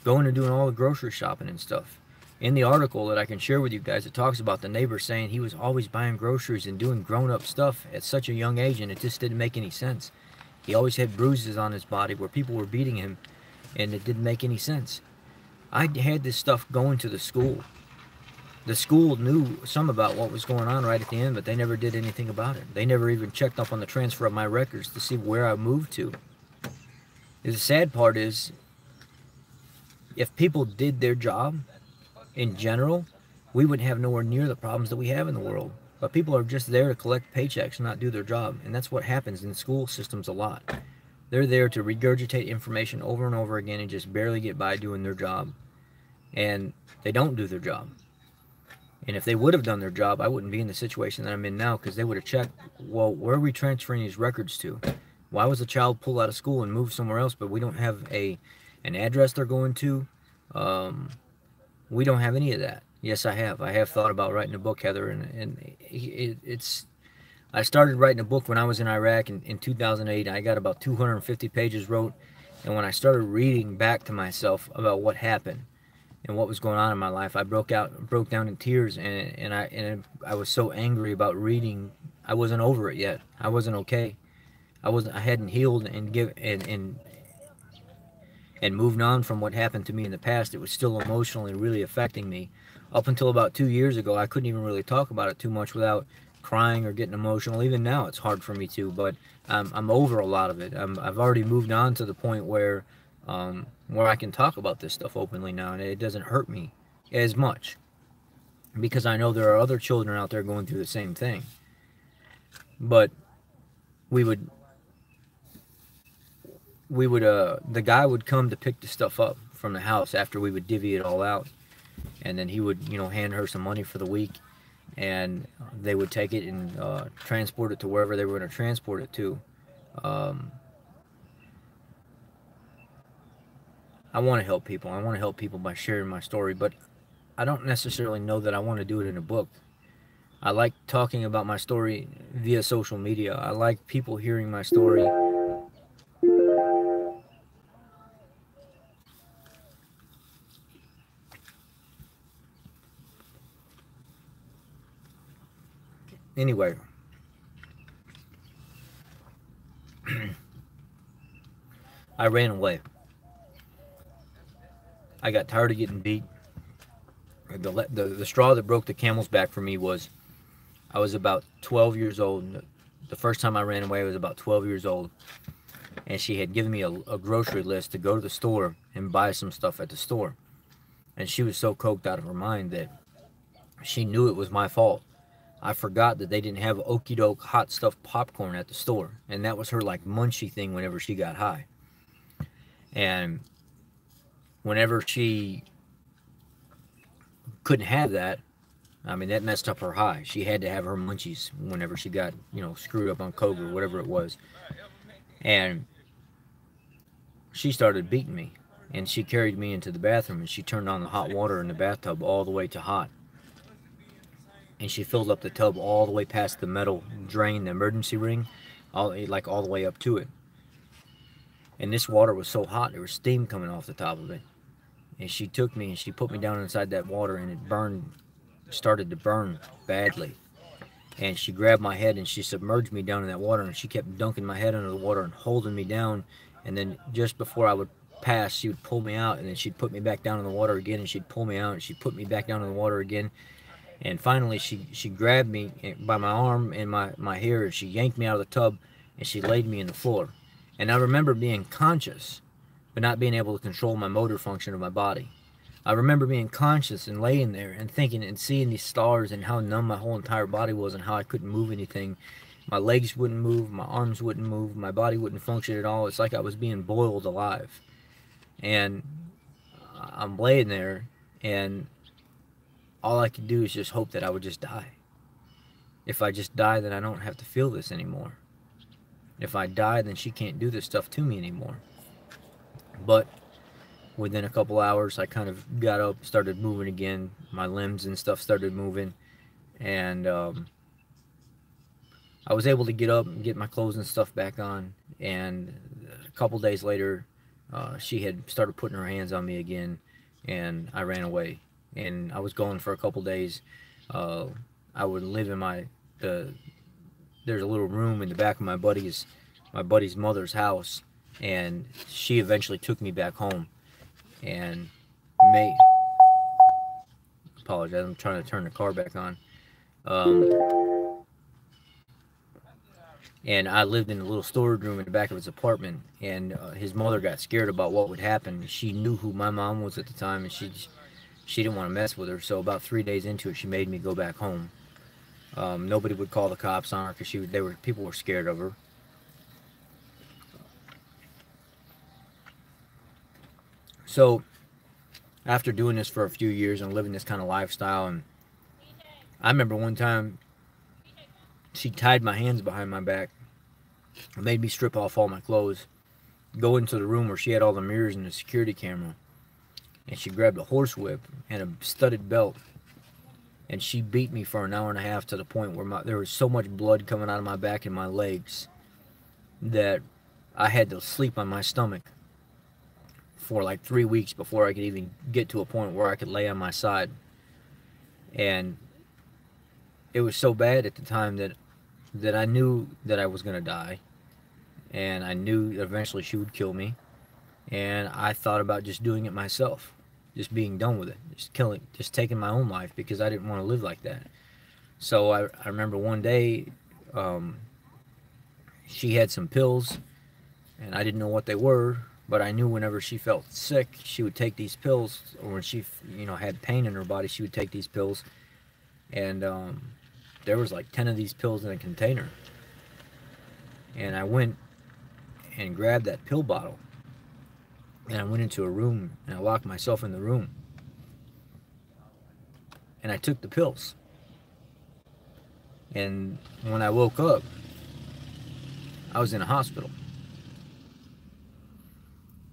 going and doing all the grocery shopping and stuff. In the article that I can share with you guys, it talks about the neighbor saying he was always buying groceries and doing grown-up stuff at such a young age, and it just didn't make any sense. He always had bruises on his body where people were beating him, and it didn't make any sense. I had this stuff going to the school. The school knew some about what was going on right at the end, but they never did anything about it. They never even checked up on the transfer of my records to see where I moved to. The sad part is, if people did their job in general, we wouldn't have nowhere near the problems that we have in the world. But people are just there to collect paychecks and not do their job. And that's what happens in school systems a lot. They're there to regurgitate information over and over again and just barely get by doing their job. And they don't do their job. And if they would have done their job, I wouldn't be in the situation that I'm in now, because they would have checked, well, where are we transferring these records to? Why was a child pulled out of school and moved somewhere else, but we don't have an address they're going to? We don't have any of that. Yes, I have. I have thought about writing a book, Heather, and I started writing a book when I was in Iraq in 2008. I got about 250 pages wrote, and when I started reading back to myself about what happened and what was going on in my life, I broke down in tears, and I was so angry about reading. I wasn't over it yet. I wasn't okay. I hadn't healed and moved on from what happened to me in the past. It was still emotionally really affecting me. Up until about 2 years ago, I couldn't even really talk about it too much without crying or getting emotional. Even now, it's hard for me to, but I'm over a lot of it. I've already moved on to the point where I can talk about this stuff openly now, and it doesn't hurt me as much, because I know there are other children out there going through the same thing. But we would the guy would come to pick the stuff up from the house after we would divvy it all out, and then he would, you know, hand her some money for the week, and they would take it and transport it to wherever they were going to transport it to. um, I want to help people. I want to help people by sharing my story, but I don't necessarily know that I want to do it in a book. I like talking about my story via social media. I like people hearing my story. Anyway, I ran away. I got tired of getting beat. The straw that broke the camel's back for me was I was about 12 years old. The first time I ran away, I was about 12 years old. And she had given me a grocery list to go to the store and buy some stuff at the store. And she was so coked out of her mind that she knew it was my fault. I forgot that they didn't have okey doke hot stuffed popcorn at the store. And that was her like munchy thing whenever she got high. And whenever she couldn't have that, I mean, that messed up her high. She had to have her munchies whenever she got, you know, screwed up on coke or whatever it was. And she started beating me. And she carried me into the bathroom and she turned on the hot water in the bathtub all the way to hot. And she filled up the tub all the way past the metal drain, the emergency ring, all the way up to it. And this water was so hot, there was steam coming off the top of it. And she took me and she put me down inside that water, and it started to burn badly. And she grabbed my head and she submerged me down in that water, and she kept dunking my head under the water and holding me down. And then just before I would pass, she would pull me out, and then she'd put me back down in the water again, and she'd pull me out, and she'd put me back down in the water again. And finally she grabbed me by my arm and my hair, and she yanked me out of the tub, and she laid me in the floor. And I remember being conscious, but not being able to control my motor function of my body. I remember being conscious and laying there and thinking and seeing these stars and how numb my whole entire body was and how I couldn't move anything. My legs wouldn't move, my arms wouldn't move, my body wouldn't function at all. It's like I was being boiled alive. And I'm laying there, and all I could do is just hope that I would just die. If I just die, then I don't have to feel this anymore. If I die, then she can't do this stuff to me anymore. But within a couple hours, I kind of got up, started moving again. My limbs and stuff started moving. And I was able to get up and get my clothes and stuff back on. And a couple days later, she had started putting her hands on me again, and I ran away. And I was gone for a couple days. I would live in there's a little room in the back of my buddy's mother's house, and she eventually took me back home. And apologize, I'm trying to turn the car back on. And I lived in a little storage room in the back of his apartment, and his mother got scared about what would happen. She knew who my mom was at the time, and she didn't want to mess with her. So about 3 days into it, she made me go back home. Nobody would call the cops on her because people were scared of her. So after doing this for a few years and living this kind of lifestyle, and I remember one time she tied my hands behind my back, made me strip off all my clothes, go into the room where she had all the mirrors and the security camera, and she grabbed a horse whip and a studded belt, and she beat me for an hour and a half to the point where there was so much blood coming out of my back and my legs that I had to sleep on my stomach for like 3 weeks before I could even get to a point where I could lay on my side. And it was so bad at the time that I knew that I was going to die, and I knew that eventually she would kill me, and I thought about just doing it myself, just being done with it, just taking my own life, because I didn't want to live like that. So I remember one day she had some pills, and I didn't know what they were, but I knew whenever she felt sick, she would take these pills, or when she had pain in her body, she would take these pills. And there was like 10 of these pills in a container, And I went and grabbed that pill bottle, and I went into a room and I locked myself in the room, and I took the pills. And when I woke up, I was in a hospital.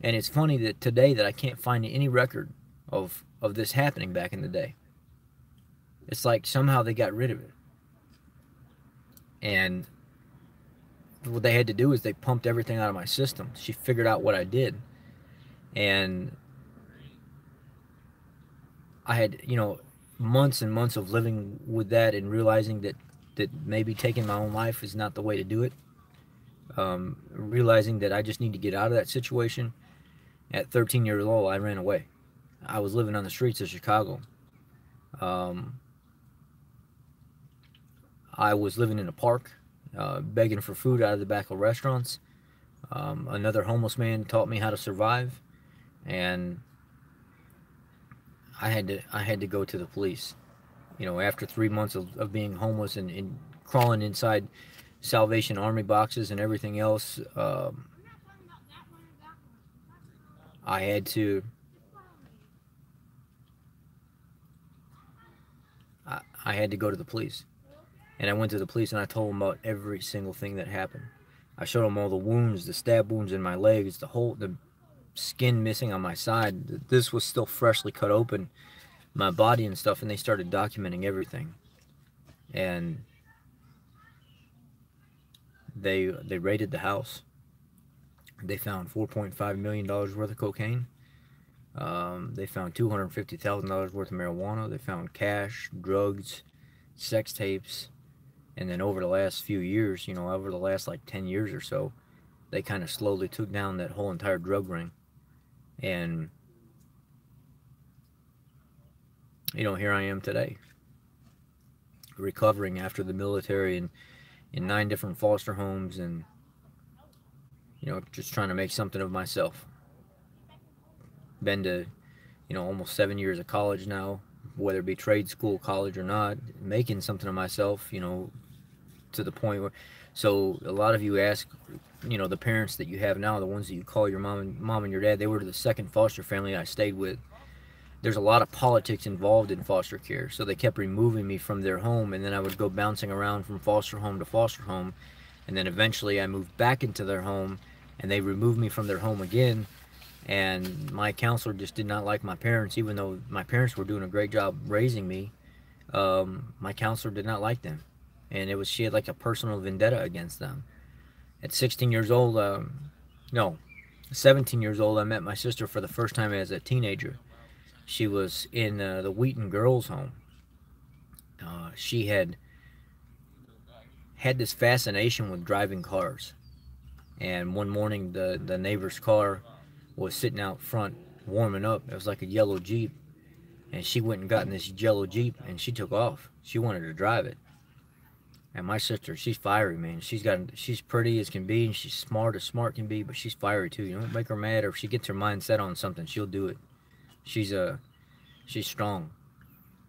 And it's funny that today that I can't find any record of this happening back in the day. It's like somehow they got rid of it. And what they had to do is they pumped everything out of my system. She figured out what I did. And I had, you know, months and months of living with that and realizing that maybe taking my own life is not the way to do it. Realizing that I just need to get out of that situation. At 13 years old, I ran away. I was living on the streets of Chicago. I was living in a park, begging for food out of the back of restaurants. Another homeless man taught me how to survive, and I had to go to the police. You know, after 3 months of being homeless and crawling inside Salvation Army boxes and everything else, I had to go to the police. And I went to the police and I told them about every single thing that happened. I showed them all the wounds, the stab wounds in my legs, the skin missing on my side. This was still freshly cut open, my body and stuff, and they started documenting everything. And they raided the house. They found $4.5 million worth of cocaine. They found $250,000 worth of marijuana. They found cash, drugs, sex tapes. And then over the last few years, you know, over the last like 10 years or so, they kind of slowly took down that whole entire drug ring. And, you know, here I am today, recovering after the military and in 9 different foster homes, and, you know, just trying to make something of myself. Been to, you know, almost 7 years of college now, whether it be trade school, college or not, making something of myself, you know, to the point where, so a lot of you ask, you know, the parents that you have now, the ones that you call your mom and your dad, they were the second foster family I stayed with. There's a lot of politics involved in foster care, so they kept removing me from their home, and then I would go bouncing around from foster home to foster home, and then eventually I moved back into their home, and they removed me from their home again. And my counselor just did not like my parents, even though my parents were doing a great job raising me. My counselor did not like them, and she had like a personal vendetta against them. At 16 years old, 17 years old, I met my sister for the first time as a teenager. She was in the Wheaton girls' home. She had this fascination with driving cars, and one morning the neighbor's car was sitting out front warming up. It was like a yellow Jeep, and she went and got in this yellow Jeep and she took off. She wanted to drive it. And my sister, she's fiery, man. She's pretty as can be, and she's smart as smart can be, but she's fiery too. You don't make her mad, or if she gets her mind set on something, she'll do it. She's strong.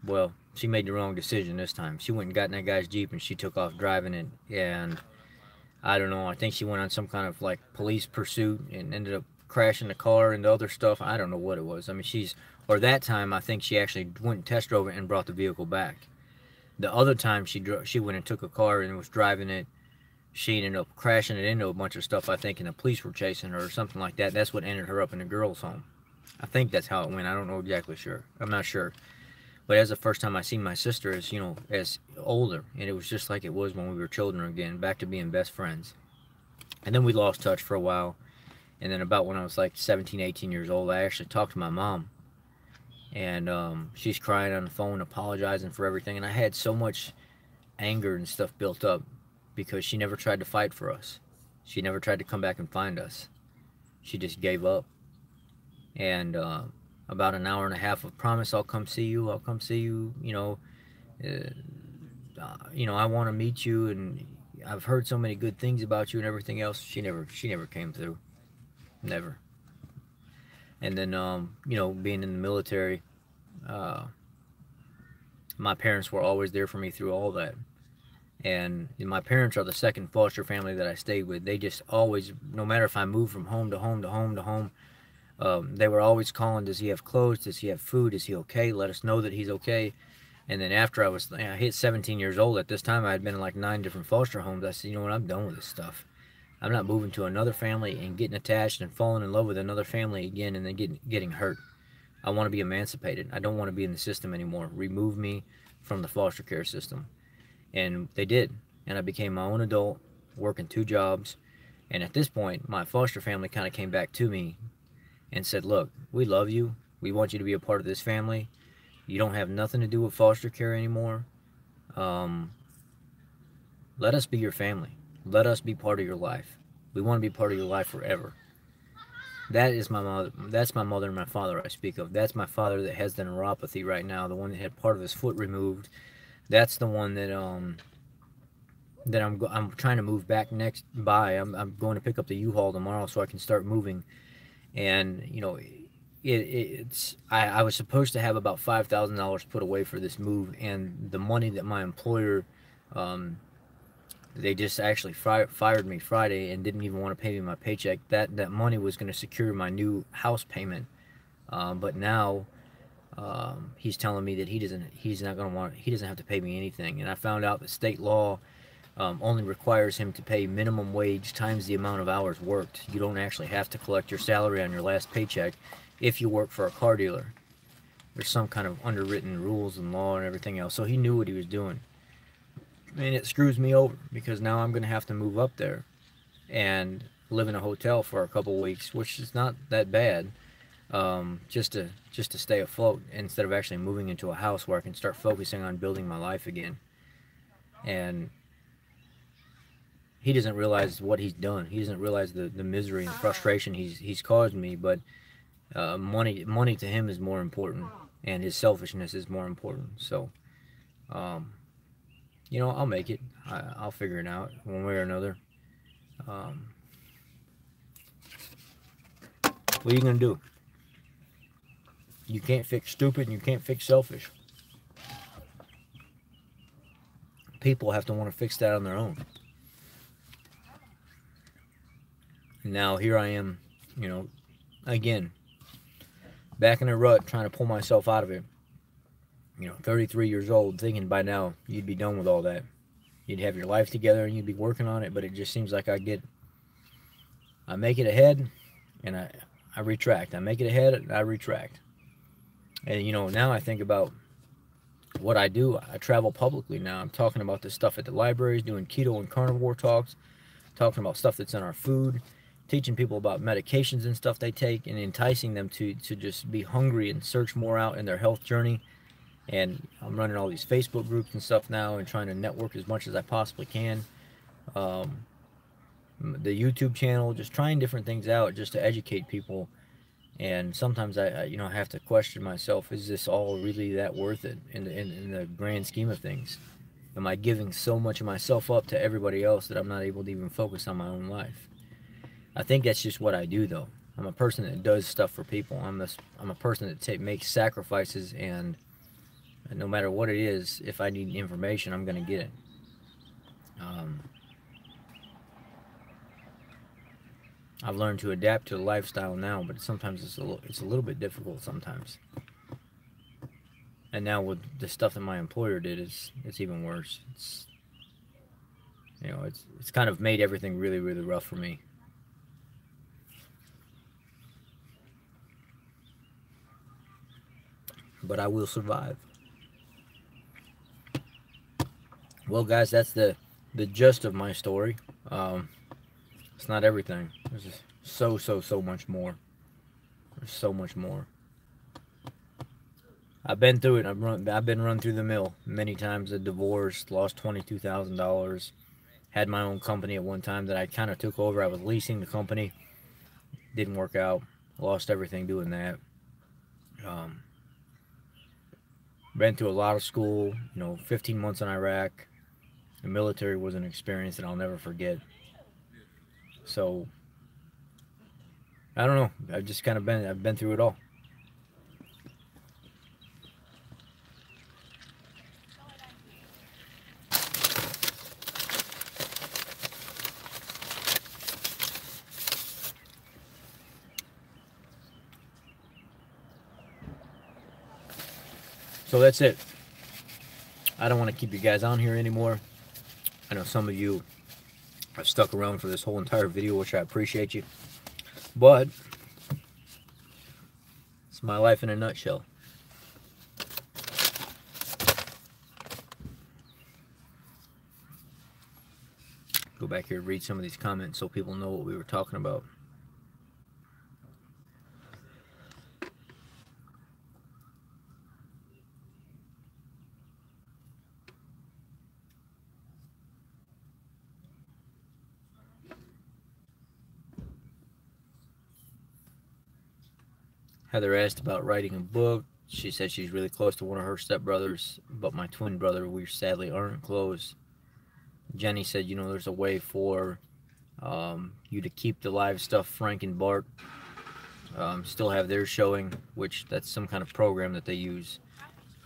Well, she made the wrong decision this time. She went and got in that guy's Jeep and she took off driving it, and I don't know, I think she went on some kind of like police pursuit and ended up crashing the car and the other stuff. I don't know what it was. I mean, that time I think she actually went and test drove it and brought the vehicle back. The other time she went and took a car and was driving it, she ended up crashing it into a bunch of stuff, I think, and the police were chasing her or something like that. That's what ended her up in the girls' home. I think that's how it went. I don't know exactly sure. I'm not sure. But as the first time I seen my sister as, you know, as older, and it was just like it was when we were children again, back to being best friends. And then we lost touch for a while. And then about when I was like 17, 18 years old, I actually talked to my mom. And she's crying on the phone, apologizing for everything. And I had so much anger and stuff built up because she never tried to fight for us. She never tried to come back and find us. She just gave up. And about an hour and a half of promise, I'll come see you, you know, I want to meet you, and I've heard so many good things about you and everything else. She never came through. Never. And then, you know, being in the military, my parents were always there for me through all that. And my parents are the second foster family that I stayed with. They just always, no matter if I moved from home to home to home to home, they were always calling, does he have clothes? Does he have food? Is he okay? Let us know that he's okay. And then after I hit 17 years old, at this time I had been in like 9 different foster homes. I said, you know what, I'm done with this stuff. I'm not moving to another family and getting attached and falling in love with another family again and then getting hurt. I want to be emancipated. I don't want to be in the system anymore. Remove me from the foster care system. And they did. And I became my own adult, working 2 jobs. And at this point, my foster family kind of came back to me and said, look, we love you. We want you to be a part of this family. You don't have nothing to do with foster care anymore. Let us be your family. Let us be part of your life. We want to be part of your life forever. That is my mother. That's my mother and my father I speak of. That's my father that has the neuropathy right now, the one that had part of his foot removed. That's the one that I'm trying to move back next by. I'm going to pick up the U-Haul tomorrow so I can start moving. And you know, I was supposed to have about $5,000 put away for this move, and the money that my employer, they just actually fired me Friday and didn't even want to pay me my paycheck. That money was going to secure my new house payment, but now he's telling me that he doesn't have to pay me anything. And I found out that state law only requires him to pay minimum wage times the amount of hours worked. You don't actually have to collect your salary on your last paycheck if you work for a car dealer. There's some kind of underwritten rules and law and everything else. So he knew what he was doing. And it screws me over because now I'm going to have to move up there and live in a hotel for a couple weeks, which is not that bad, just to stay afloat instead of actually moving into a house where I can start focusing on building my life again. And he doesn't realize what he's done. He doesn't realize the misery and frustration he's caused me. But money to him is more important, and his selfishness is more important. So, you know, I'll make it. I'll figure it out one way or another. What are you gonna do? You can't fix stupid, and you can't fix selfish. People have to want to fix that on their own. Now here I am, you know, again, back in a rut, trying to pull myself out of it. You know, 33 years old, thinking by now you'd be done with all that. You'd have your life together and you'd be working on it, but it just seems like I make it ahead and I retract. I make it ahead and I retract. And you know, now I think about what I do. I travel publicly now. I'm talking about this stuff at the libraries, doing keto and carnivore talks, talking about stuff that's in our food, teaching people about medications and stuff they take, and enticing them to just be hungry and search more out in their health journey. And I'm running all these Facebook groups and stuff now and trying to network as much as I possibly can. The YouTube channel, just trying different things out just to educate people. And sometimes I you know, I have to question myself, is this all really that worth it in the grand scheme of things? Am I giving so much of myself up to everybody else that I'm not able to even focus on my own life? I think that's just what I do, though. I'm a person that does stuff for people. I'm a person that makes sacrifices, and no matter what it is, if I need information, I'm going to get it. I've learned to adapt to the lifestyle now, but sometimes it's a little bit difficult sometimes. And now with the stuff that my employer did, it's even worse. It's, you know, it's kind of made everything really, really rough for me. But I will survive. Well, guys, that's the gist of my story. It's not everything. There's just so much more. There's so much more. I've been through it. I've been run through the mill many times. A divorce, lost $22,000. Had my own company at one time that I kind of took over. I was leasing the company. Didn't work out. Lost everything doing that. Been through a lot of school. You know, 15 months in Iraq. The military was an experience that I'll never forget. So, I don't know. I've just kind of been through it all. So that's it. I don't want to keep you guys on here anymore. I know some of you have stuck around for this whole entire video, which I appreciate you. But it's my life in a nutshell. Go back here and read some of these comments so people know what we were talking about. Heather asked about writing a book. She said she's really close to one of her stepbrothers, but my twin brother, we sadly aren't close. Jenny said, you know, there's a way for you to keep the live stuff. Frank and Bart still have theirs showing, which that's some kind of program that they use.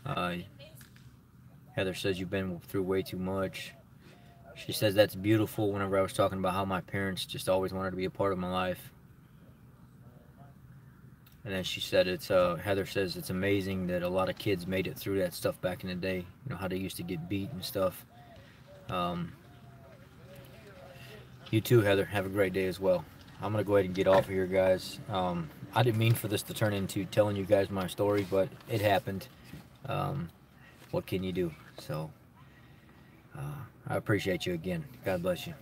Heather says you've been through way too much. She says that's beautiful whenever I was talking about how my parents just always wanted to be a part of my life. And then she said it's Heather says it's amazing that a lot of kids made it through that stuff back in the day. You know how they used to get beat and stuff. You too, Heather. Have a great day as well. I'm gonna go ahead and get off of here, guys. I didn't mean for this to turn into telling you guys my story, but it happened. What can you do? So I appreciate you again. God bless you.